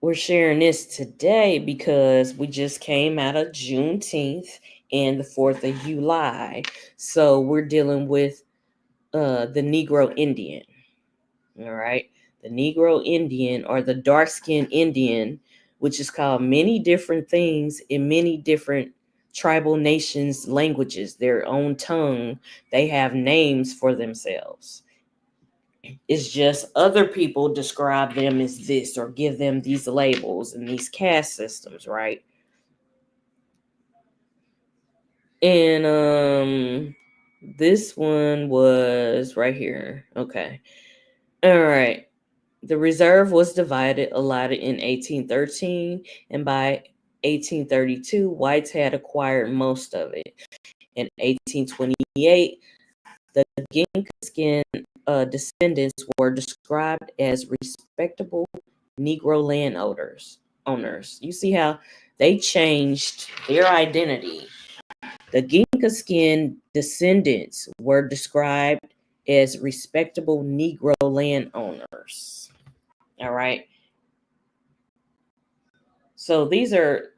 we're sharing this today because we just came out of Juneteenth and the 4th of July. So we're dealing with the Negro Indian. All right. The Negro Indian or the dark-skinned Indian, which is called many different things in many different tribal nations' languages, their own tongue. They have names for themselves. It's just other people describe them as this or give them these labels and these caste systems, right? And this one was right here. Okay. All right. The reserve was allotted in 1813, and by 1832, whites had acquired most of it. In 1828, the Genghis-Khan descendants were described as respectable Negro landowners. You see how they changed their identity The Ginka skin descendants were described as respectable Negro landowners. All right. So these are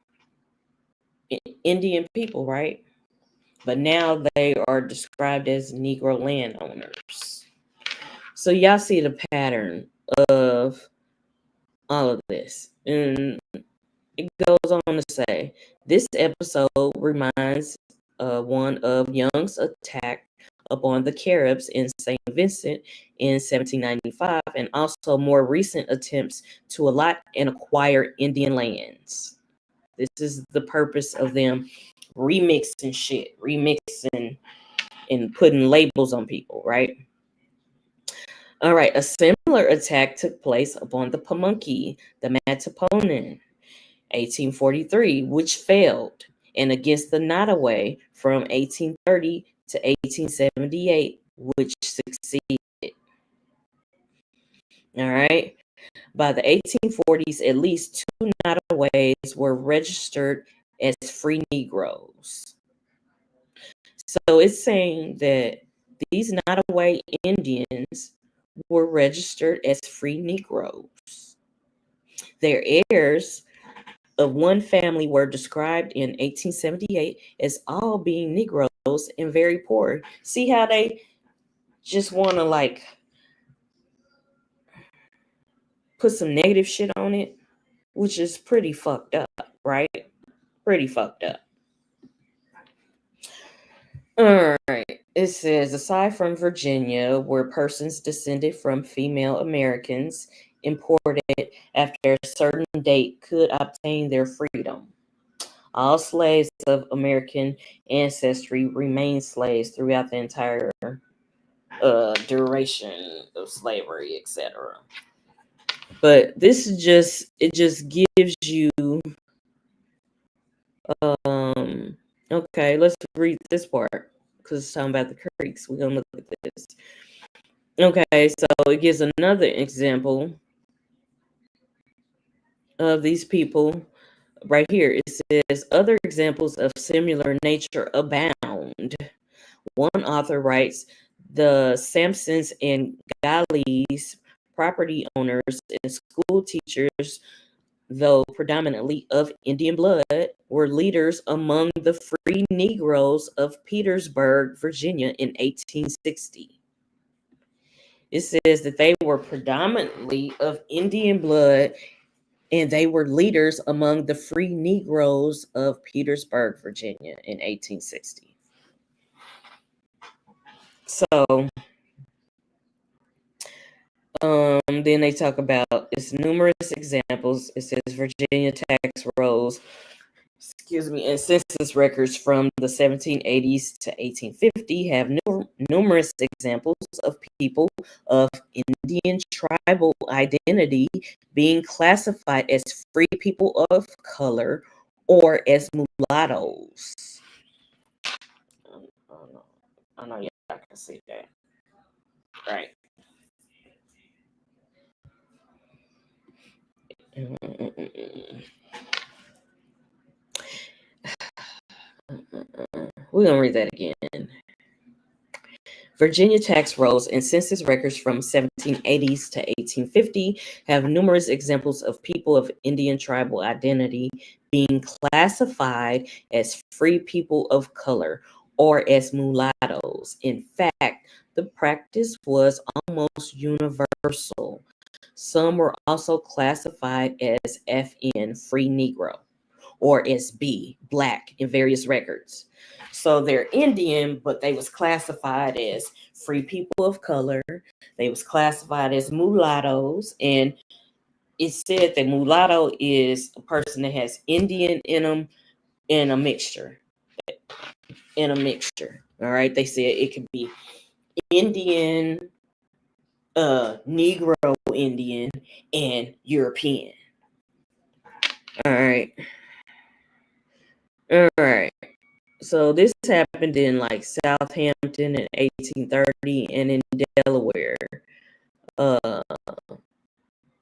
Indian people, right? But now they are described as Negro landowners. So y'all see the pattern of all of this. And it goes on to say, this episode reminds one of Young's attack upon the Caribs in St. Vincent in 1795, and also more recent attempts to allot and acquire Indian lands. This is the purpose of them remixing and putting labels on people, right? All right, a similar attack took place upon the Pamunkey, the Mattaponin, 1843, which failed, and against the Nottoway from 1830 to 1878, which succeeded. All right. By the 1840s, at least 2 Nottoways were registered as free Negroes. So it's saying that these Nottoway Indians were registered as free Negroes. Their heirs of one family were described in 1878 as all being Negroes and very poor. See how they just want to like put some negative shit on it, which is pretty fucked up, right? Pretty fucked up. All right. It says, aside from Virginia, where persons descended from female Americans imported after a certain date could obtain their freedom. All slaves of American ancestry remained slaves throughout the entire duration of slavery, etc. But this is it just gives you okay, let's read this part because it's talking about the Creeks. We're gonna look at this. Okay, so it gives another example of these people right here. It says other examples of similar nature abound. One author writes, the Sampsons and Galleys, property owners and school teachers, though predominantly of Indian blood, were leaders among the free Negroes of Petersburg, Virginia in 1860. It says that they were predominantly of Indian blood and they were leaders among the free Negroes of Petersburg, Virginia in 1860. So, then they talk about its numerous examples. It says Virginia tax rolls, and census records from the 1780s to 1850 have numerous examples of people of Indian tribal identity being classified as free people of color or as mulattoes. I know y'all can see that. Right. We're going to read that again. Virginia tax rolls and census records from 1780s to 1850 have numerous examples of people of Indian tribal identity being classified as free people of color or as mulattoes. In fact, the practice was almost universal. Some were also classified as FN, free Negro, or SB, black, in various records. So they're Indian, but they was classified as free people of color. They was classified as mulattoes, and it said that mulatto is a person that has Indian in them in a mixture. All right. They said it could be Indian, Negro Indian, and European. All right. All right. So this happened in like Southampton in 1830 and in Delaware.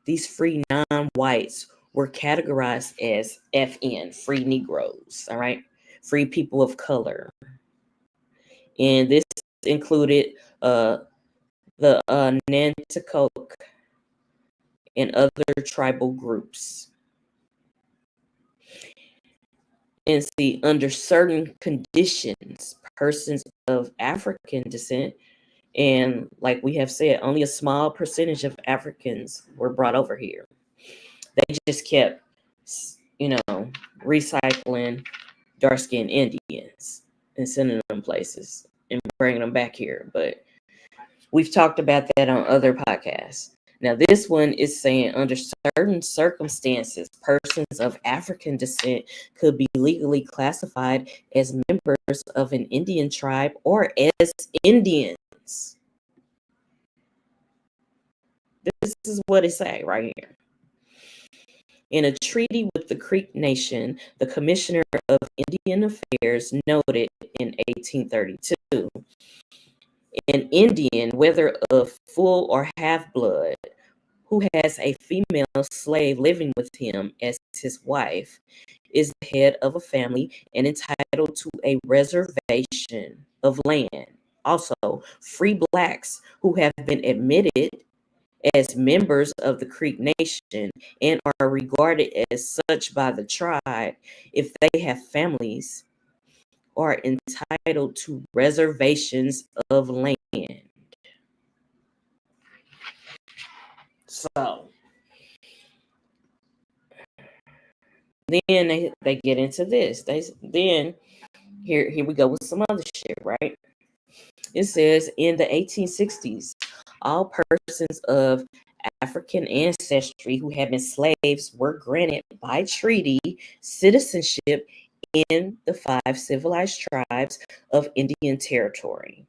These free non-whites were categorized as FN, free Negroes. All right. free people of color. And this included the Nanticoke and other tribal groups. And see, under certain conditions, persons of African descent, and like we have said, only a small percentage of Africans were brought over here. They just kept, recycling dark-skinned Indians and sending them places and bringing them back here. But we've talked about that on other podcasts. Now, this one is saying under certain circumstances, persons of African descent could be legally classified as members of an Indian tribe or as Indians. This is what it say right here. In a treaty with the Creek Nation, the Commissioner of Indian Affairs noted in 1832, an Indian, whether of full or half-blood, who has a female slave living with him as his wife, is the head of a family and entitled to a reservation of land. Also, free blacks who have been admitted as members of the Creek Nation and are regarded as such by the tribe, if they have families, are entitled to reservations of land. So then they get into this. Then here we go with some other shit, right? It says in the 1860s, all persons of African ancestry who had been slaves were granted by treaty citizenship in the 5 civilized tribes of Indian Territory.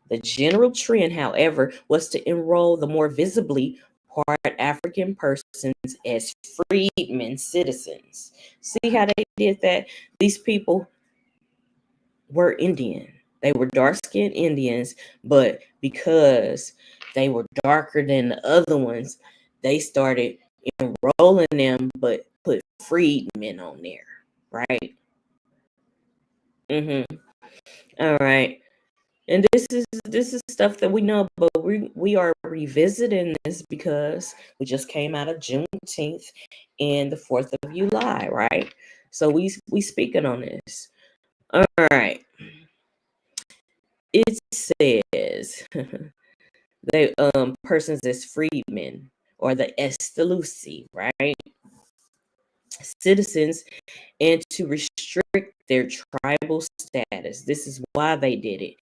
The general trend, however, was to enroll the more visibly part African persons as freedmen citizens. See how they did that? These people were Indian. They were dark-skinned Indians, but because they were darker than the other ones, they started enrolling them, but put freedmen on there, right? All right. And this is stuff that we know, but we are revisiting this because we just came out of Juneteenth and the 4th of July, right? So we speaking on this. All right. It says they persons as freedmen or the Estelusi, right? Citizens, and to restrict their tribal status. This is why they did it,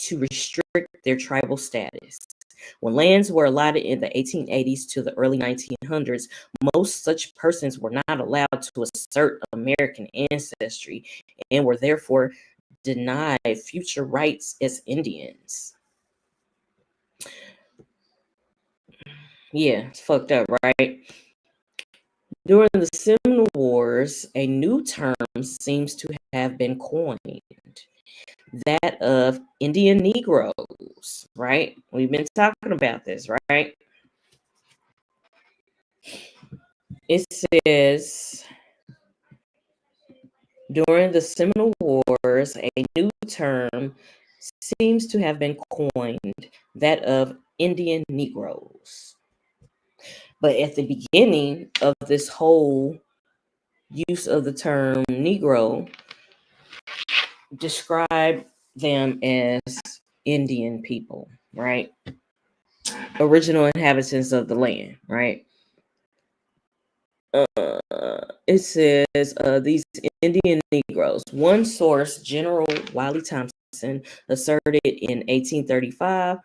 to restrict their tribal status. When lands were allotted in the 1880s to the early 1900s, most such persons were not allowed to assert American ancestry and were therefore denied future rights as Indians. Yeah, it's fucked up, right? During the Seminole Wars, a new term seems to have been coined, that of Indian Negroes, right? We've been talking about this, right? It says, during the Seminole Wars, a new term seems to have been coined, that of Indian Negroes. But at the beginning of this whole use of the term Negro, describe them as Indian people, right? Original inhabitants of the land, right? It says these Indian Negroes. One source, General Wiley Thompson, asserted in 1835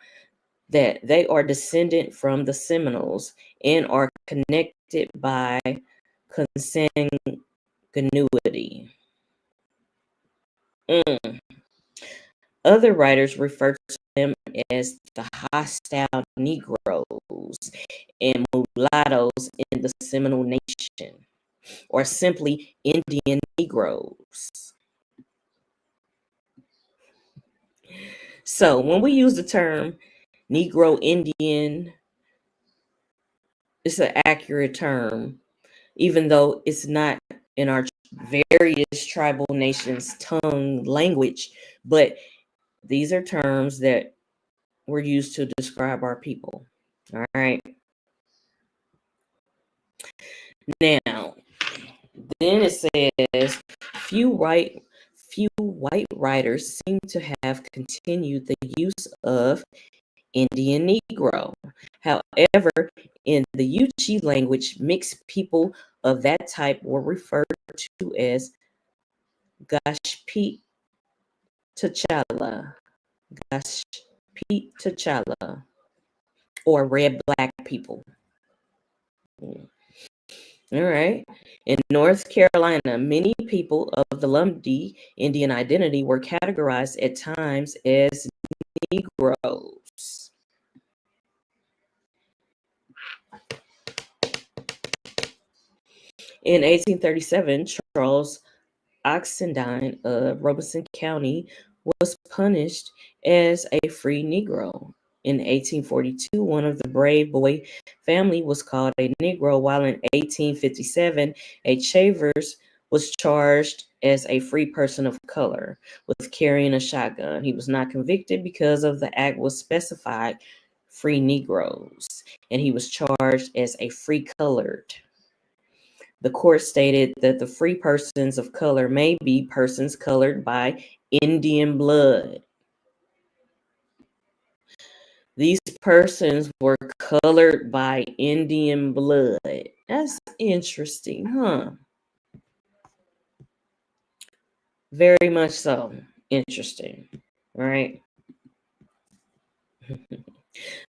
that they are descended from the Seminoles and are connected by consanguinity. Other writers refer to them as the hostile Negroes and mulattoes in the Seminole Nation, or simply Indian Negroes. So when we use the term Negro Indian, it's an accurate term, even though it's not in our various tribal nations' tongue language, but these are terms that were used to describe our people. All right. Now, then it says few white writers seem to have continued the use of Indian Negro. However, in the Yuchi language, mixed people of that type were referred to as Gashpi T'Challa, Gashpi T'Challa, or red black people. All right. In North Carolina, many people of the Lumbee Indian identity were categorized at times as Negroes. In 1837, Charles Oxendine of Robeson County was punished as a free Negro. In 1842, one of the Brave Boy family was called a Negro, while in 1857, a Chavers was charged as a free person of color with carrying a shotgun. He was not convicted because of the act was specified free Negroes, and he was charged as a free colored. The court stated that the free persons of color may be persons colored by Indian blood. These persons were colored by Indian blood. That's interesting, huh? Very much so. Interesting, right?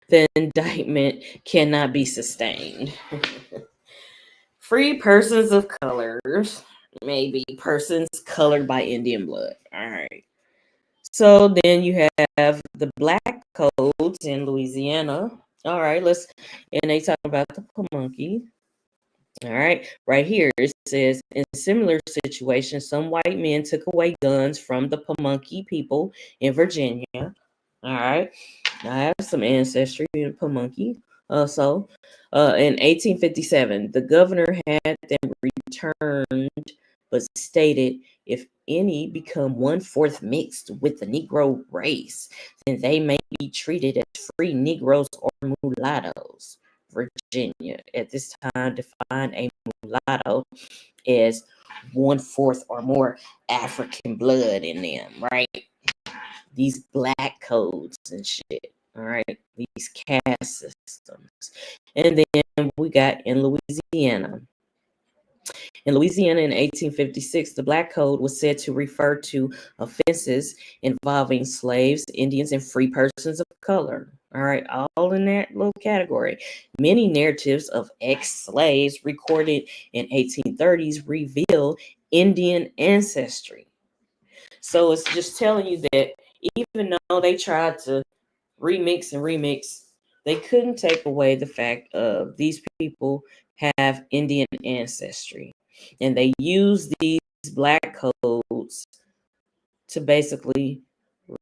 The indictment cannot be sustained. Free persons of colors may be persons colored by Indian blood. All right. So then you have the black codes in Louisiana. All right, and they talk about the Pamunkey. All right, right here it says, in similar situations, some white men took away guns from the Pamunkey people in Virginia. All right, I have some ancestry in Pamunkey. Also, in 1857, the governor had them returned, but stated if any become 1/4 mixed with the Negro race, then they may be treated as free Negroes or mulattoes. Virginia at this time defined a mulatto as 1/4 or more African blood in them, right? These black codes and shit, all right? These caste systems. And then we got in Louisiana. In Louisiana in 1856, the Black Code was said to refer to offenses involving slaves, Indians, and free persons of color. All right, all in that little category. Many narratives of ex-slaves recorded in 1830s reveal Indian ancestry. So it's just telling you that even though they tried to remix, they couldn't take away the fact of these people have Indian ancestry. And they use these black codes to basically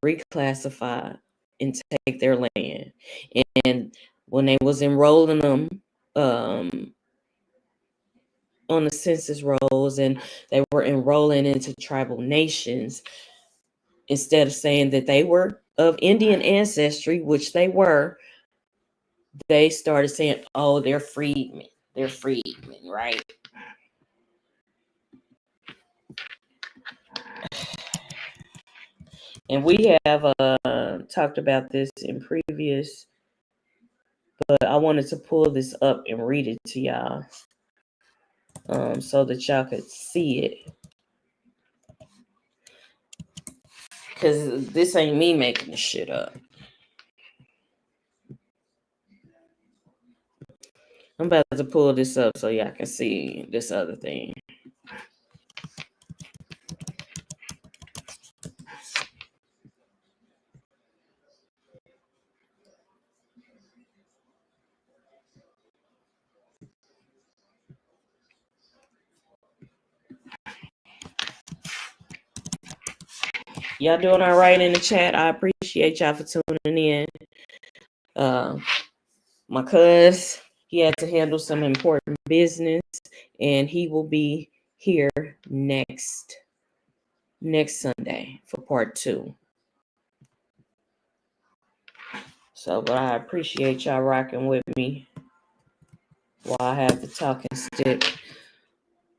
reclassify and take their land. And when they was enrolling them on the census rolls and they were enrolling into tribal nations, instead of saying that they were of Indian ancestry, which they were, they started saying, oh, they're freedmen. They're freedmen, right? And we have talked about this in previous, but I wanted to pull this up and read it to y'all so that y'all could see it. Because this ain't me making the shit up. I'm about to pull this up so y'all can see this other thing. Y'all doing all right in the chat? I appreciate y'all for tuning in. My cuz, he had to handle some important business, and he will be here next Sunday for part 2. So, but I appreciate y'all rocking with me while I have the talking stick.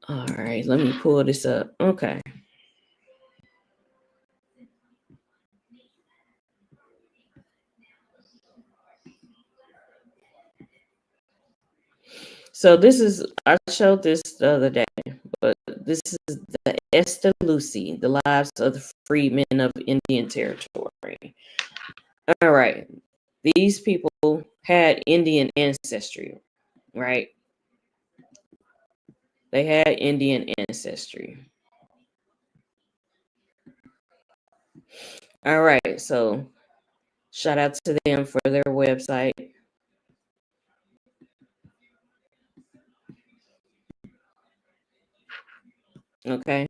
All right, let me pull this up. Okay. So this is, I showed this the other day, but this is the Esta Lucy, the lives of the freedmen of Indian Territory. All right. These people had Indian ancestry, right? They had Indian ancestry. All right. So shout out to them for their website. Okay.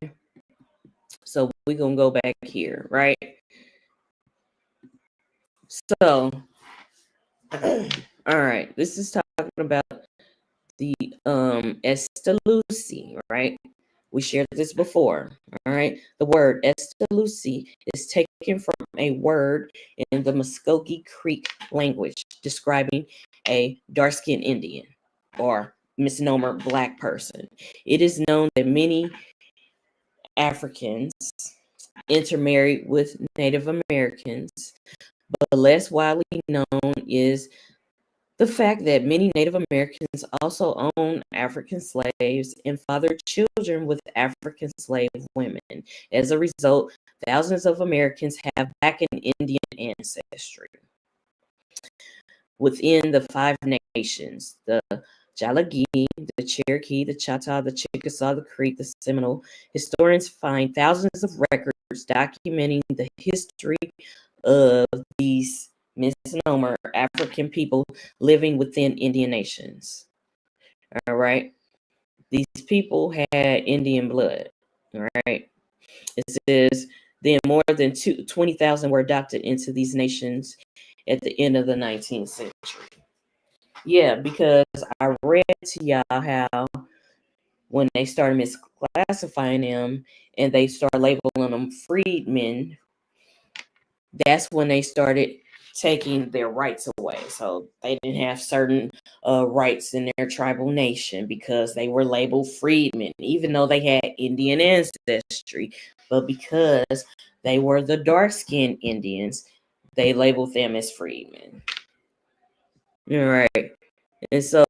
So we're going to go back here, right? So, all right. This is talking about the Esta Lucy, right? We shared this before. All right. The word Esta Lucy is taken from a word in the Muskogee Creek language describing a dark-skinned Indian or misnomer black person. It is known that many Africans intermarried with Native Americans, but less widely known is the fact that many Native Americans also owned African slaves and fathered children with African slave women. As a result, thousands of Americans have Black and Indian ancestry. Within the 5 nations, the Jalagi, the Cherokee, the Choctaw, the Chickasaw, the Creek, the Seminole, historians find thousands of records documenting the history of these misnomer African people living within Indian nations. All right. These people had Indian blood. All right. It says then more than 20,000 were adopted into these nations at the end of the 19th century. Yeah, because I read to y'all how when they started misclassifying them and they started labeling them freedmen, that's when they started taking their rights away. So they didn't have certain rights in their tribal nation because they were labeled freedmen, even though they had Indian ancestry. But because they were the dark-skinned Indians, they labeled them as freedmen. All right. And so,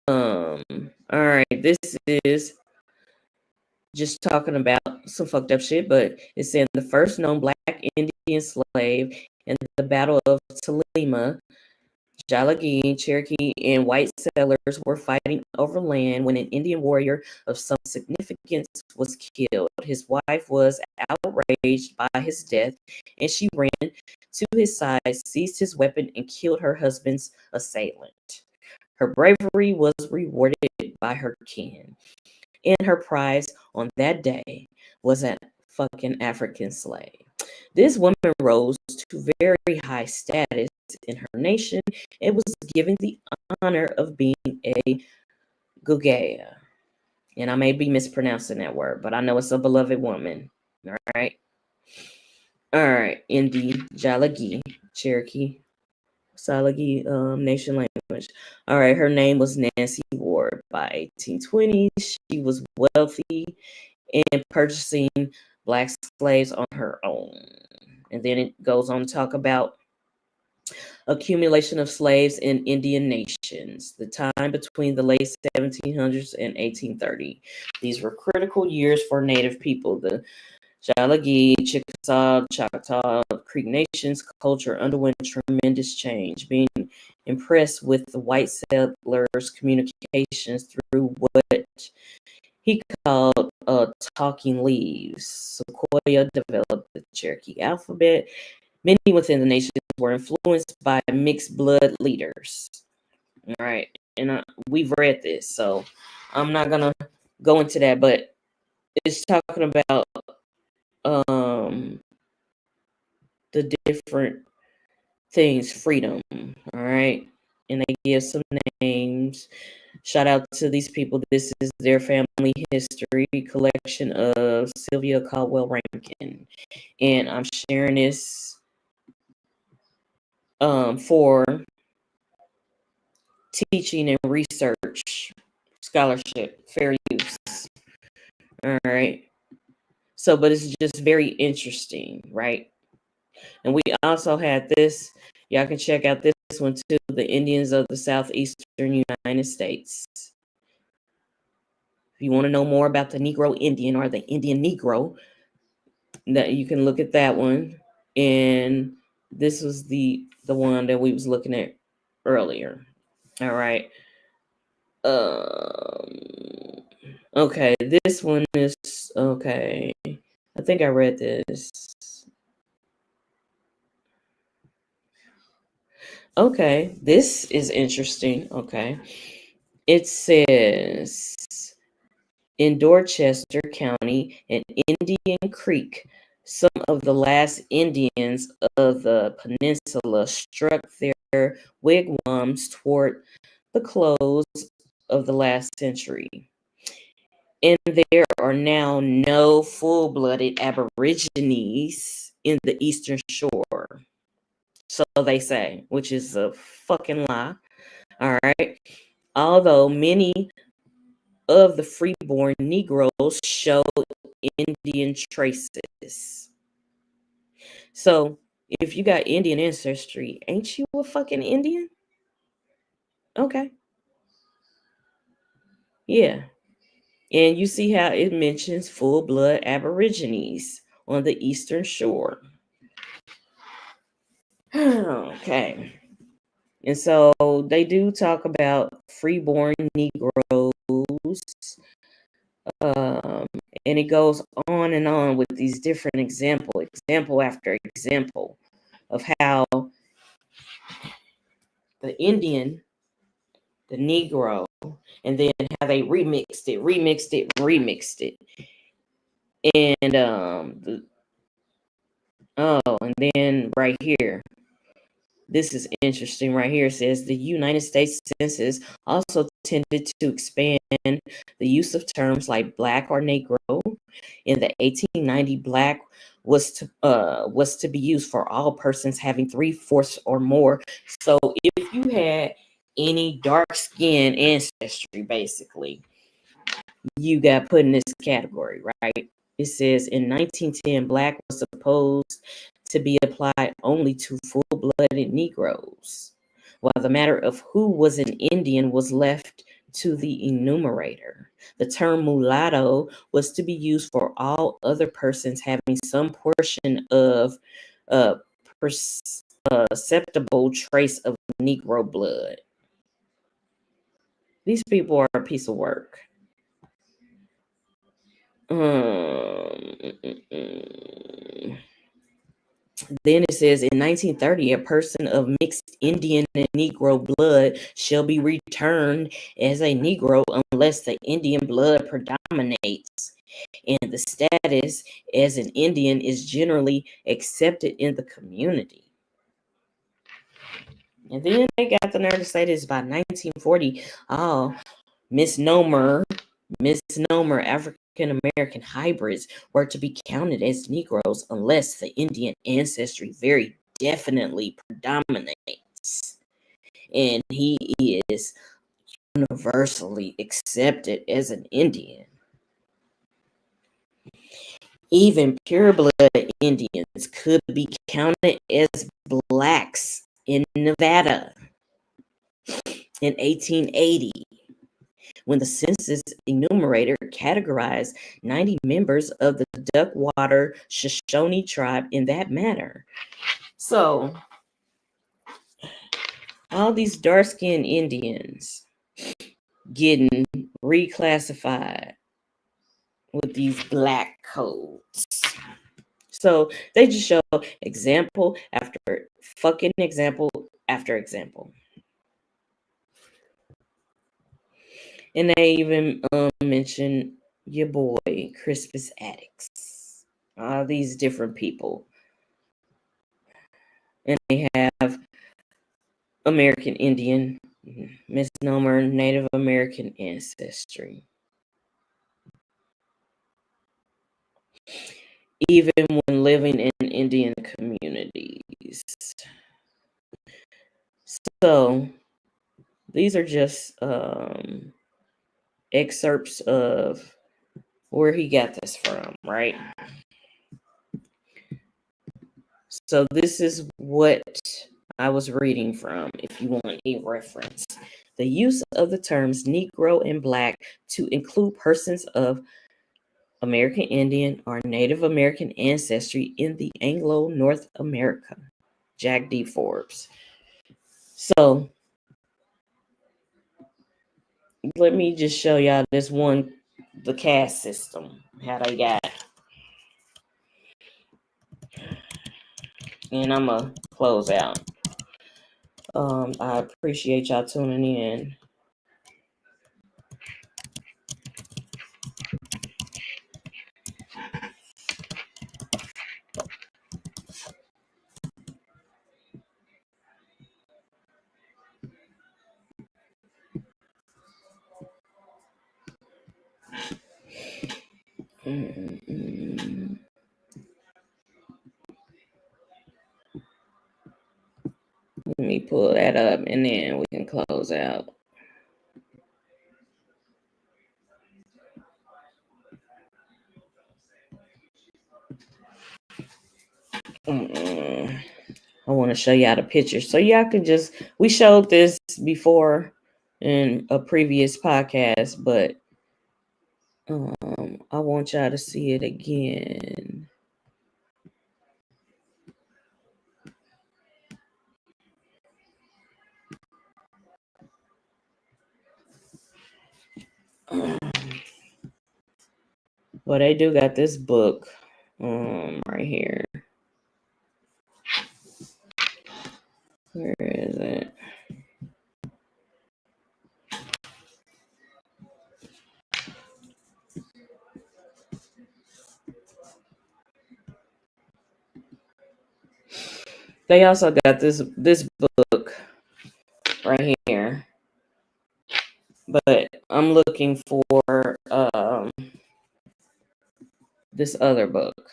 all right, this is just talking about some fucked up shit, but it's saying the first known Black Indian slave in the Battle of Tolima, Jalagi, Cherokee, and white settlers were fighting over land when an Indian warrior of some significance was killed. His wife was outraged by his death, and she ran to his side, seized his weapon, and killed her husband's assailant. Her bravery was rewarded by her kin, and her prize on that day was a fucking African slave. This woman rose to very high status in her nation and was given the honor of being a Gugea. And I may be mispronouncing that word, but I know it's a beloved woman. All right. All right. In the Jalagi, Cherokee, Salagi nation language. All right. Her name was Nancy Ward. By 1820, she was wealthy and purchasing Black slaves on her own. And then it goes on to talk about accumulation of slaves in Indian nations, the time between the late 1700s and 1830. These were critical years for Native people. The Jalagi, Chickasaw, Choctaw, Creek Nations culture underwent tremendous change, being impressed with the white settlers' communications through what he called talking leaves. Sequoia developed the Cherokee alphabet. Many within the nation were influenced by mixed blood leaders. All right. And we've read this, so I'm not going to go into that, but it's talking about the different things, freedom. All right. And they give some names. Shout out to these people. This is their family history collection of Sylvia Caldwell Rankin. And I'm sharing this for teaching and research, scholarship, fair use. All right. So, but it's just very interesting, right? And we also had this. Y'all can check out this one too. The Indians of the Southeastern United States. If you want to know more about the Negro Indian or the Indian Negro, that you can look at that one. And this was the one that we was looking at earlier. All right. Okay, this one is okay. I think I read this. Okay, this is interesting. Okay. It says in Dorchester County and Indian Creek, some of the last Indians of the peninsula struck their wigwams toward the close of the last century. And there are now no full-blooded Aborigines in the Eastern Shore. So they say, which is a fucking lie. All right. Although many of the freeborn Negroes show Indian traces. So if you got Indian ancestry, ain't you a fucking Indian? Okay. Yeah. And you see how it mentions full-blood Aborigines on the Eastern Shore. Okay. And so they do talk about freeborn Negroes. And it goes on and on with these different example after example of how the Indian, the Negro, and then how they remixed it. And and then right here, this is interesting right here. It says the United States Census also tended to expand the use of terms like black or Negro. In the 1890, black was to be used for all persons having 3/4 or more. So if you had any dark skin ancestry, basically, you got put in this category, right? It says in 1910, black was supposed to be applied only to full-blooded Negroes, while the matter of who was an Indian was left to the enumerator. The term mulatto was to be used for all other persons having some portion of perceptible trace of Negro blood. These people are a piece of work. Then it says in 1930, a person of mixed Indian and Negro blood shall be returned as a Negro unless the Indian blood predominates, and the status as an Indian is generally accepted in the community. And then they got the nerve to say this by 1940. Oh, misnomer, African American hybrids were to be counted as Negroes unless the Indian ancestry very definitely predominates. And he is universally accepted as an Indian. Even pure-blood Indians could be counted as blacks in Nevada in 1880. When the census enumerator categorized 90 members of the Duckwater Shoshone tribe in that manner. So, all these dark-skinned Indians getting reclassified with these black codes. So, they just show example after fucking example after example. And they even mention your boy, Crispus Attucks. All these different people. And they have American Indian misnomer Native American ancestry. Even when living in Indian communities. So these are just excerpts of where he got this from, right? So this is what I was reading from, if you want a reference. The use of the terms Negro and Black to include persons of American Indian or Native American ancestry in the Anglo-North America. Jack D. Forbes. So let me just show y'all this one, the caste system, how they got. And I'm going to close out. I appreciate y'all tuning in. Let me pull that up and then we can close out. I want to show y'all the picture. So y'all can just, we showed this before in a previous podcast, but I want y'all to see it again. Well, they do got this book right here. Where is it? They also got this book right here. But I'm looking for this other book.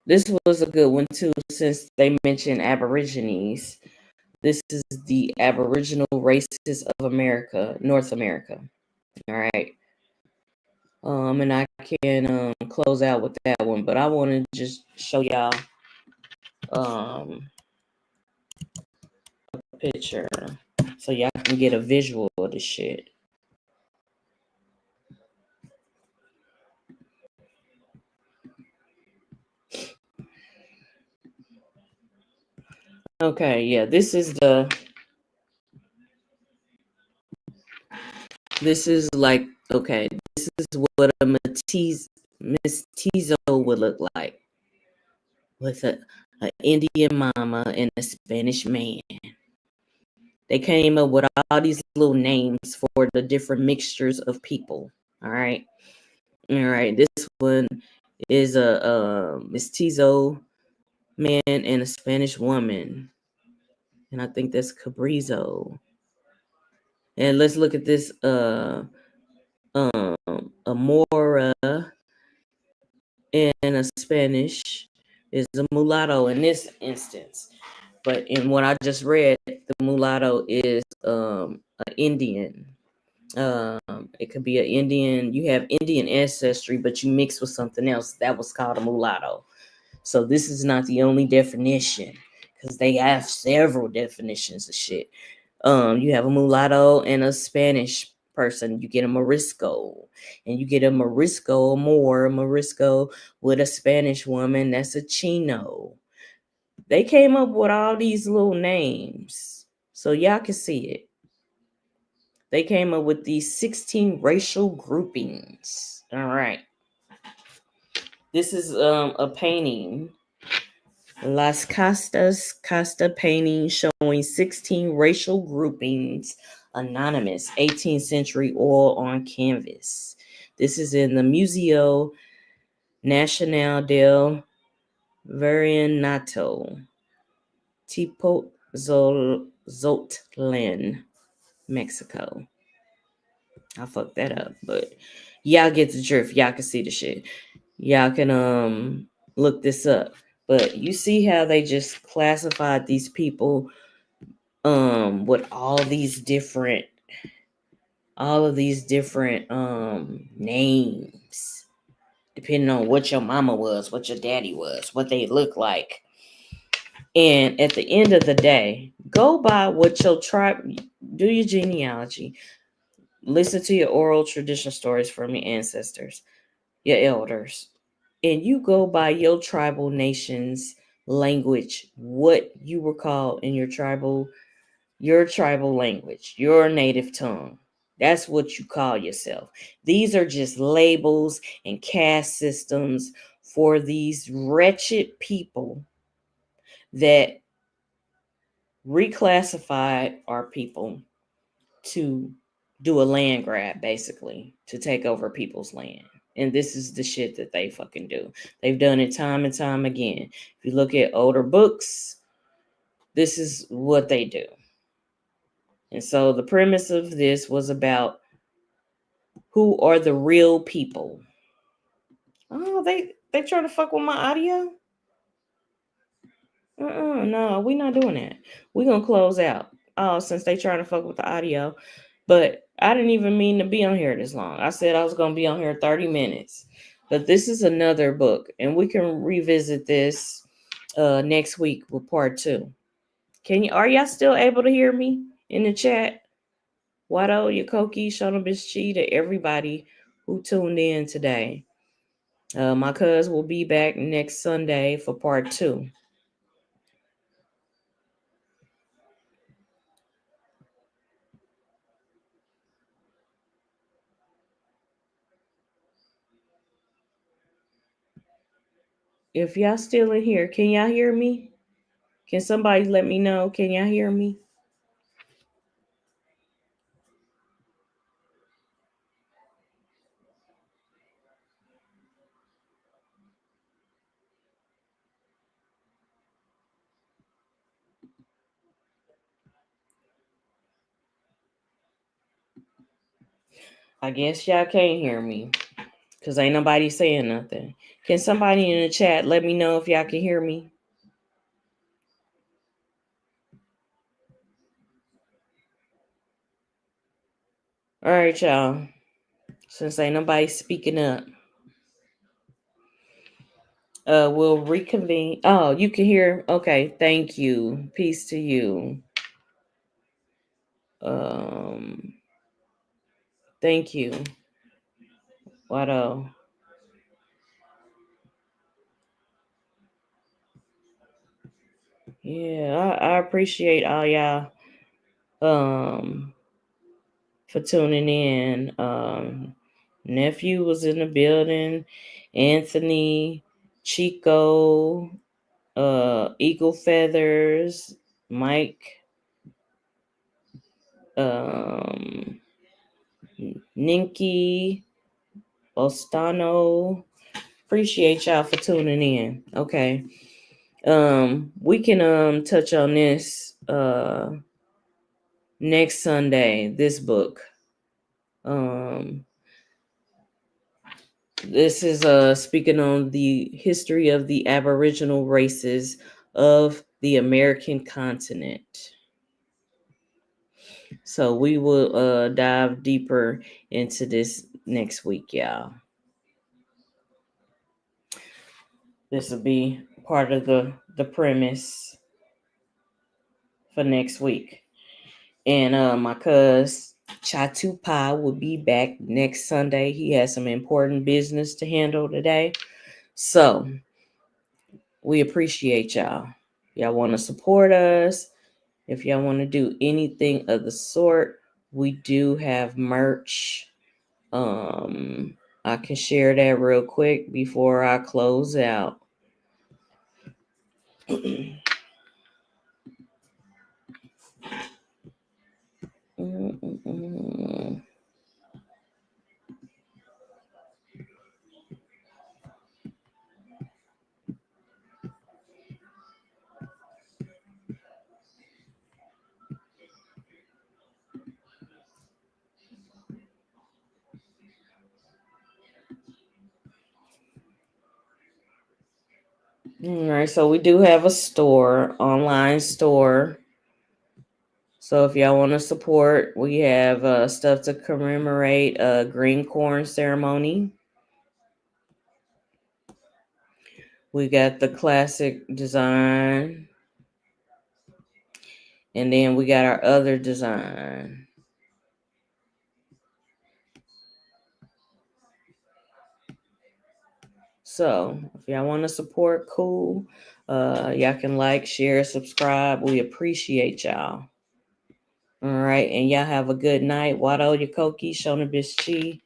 This was a good one too, since they mentioned Aborigines. This is the Aboriginal Races of America, North America. All right. And I can close out with that one, but I want to just show y'all a picture so y'all can get a visual of the shit. Okay, yeah, this is like, okay, this is what a mestizo would look like with an Indian mama and a Spanish man. They came up with all these little names for the different mixtures of people. All right. This one is a mestizo man and a Spanish woman. And I think that's Cabrizo. And let's look at this a Mora and a Spanish is a mulatto in this instance. But in what I just read, the mulatto is an Indian. It could be an Indian. You have Indian ancestry, but you mix with something else. That was called a mulatto. So this is not the only definition, because they have several definitions of shit. You have a mulatto and a Spanish person. You get a Morisco, and you get a Morisco Morisco with a Spanish woman. That's a Chino. They came up with all these little names so y'all can see it. They came up with these 16 racial groupings. All right. This is a painting. Las Castas Casta painting showing 16 racial groupings, anonymous, 18th century oil on canvas. This is in the Museo Nacional del Virreinato, Tipo Zotlan, Mexico. I fucked that up, but y'all get the drift. Y'all can see the shit. Y'all can look this up. But you see how they just classified these people with all of these different names, depending on what your mama was, what your daddy was, what they look like. And at the end of the day, go by what your tribe, do your genealogy, listen to your oral tradition stories from your ancestors, your elders, and you go by your tribal nation's language, what you were called in your tribal language, your native tongue. That's what you call yourself. These are just labels and caste systems for these wretched people that reclassified our people to do a land grab, basically, to take over people's land. And this is the shit that they fucking do. They've done it time and time again. If you look at older books, this is what they do. And so the premise of this was about who are the real people. Oh, they trying to fuck with my audio? No, we not doing that. We gonna close out. Oh, since they trying to fuck with the audio. But I didn't even mean to be on here this long. I said I was gonna be on here 30 minutes. But this is another book, and we can revisit this next week with part 2. Are y'all still able to hear me in the chat? Wado, Yakoki, Shonabishi, to everybody who tuned in today. My cuz will be back next Sunday for part 2. If y'all still in here, can y'all hear me? Can somebody let me know? Can y'all hear me? I guess y'all can't hear me because ain't nobody saying nothing. Can somebody in the chat let me know if y'all can hear me? All right, y'all. Since ain't nobody speaking up, we'll reconvene. Oh, you can hear. Okay, thank you. Peace to you. Thank you. Wado. Yeah, I appreciate all y'all for tuning in. Nephew was in the building. Anthony, Chico, Eagle Feathers, Mike, Ninky, Ostano. Appreciate y'all for tuning in. Okay. We can touch on this next Sunday, this book. This is speaking on the history of the Aboriginal races of the American continent. So we will dive deeper into this next week, y'all. This will be part of the premise for next week. And my cuz Chatupa will be back next Sunday. He has some important business to handle today. So we appreciate y'all. Y'all want to support us. If y'all want to do anything of the sort, we do have merch. I can share that real quick before I close out. All right, so we do have a store, online store. So if y'all want to support, we have stuff to commemorate a green corn ceremony. We got the classic design. And then we got our other design. So if y'all want to support, cool. Y'all can like, share, subscribe. We appreciate y'all. All right. And y'all have a good night. Wado Yakoki, Shona Bishi,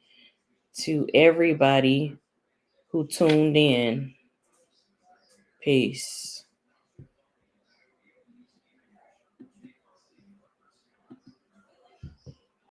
to everybody who tuned in. Peace.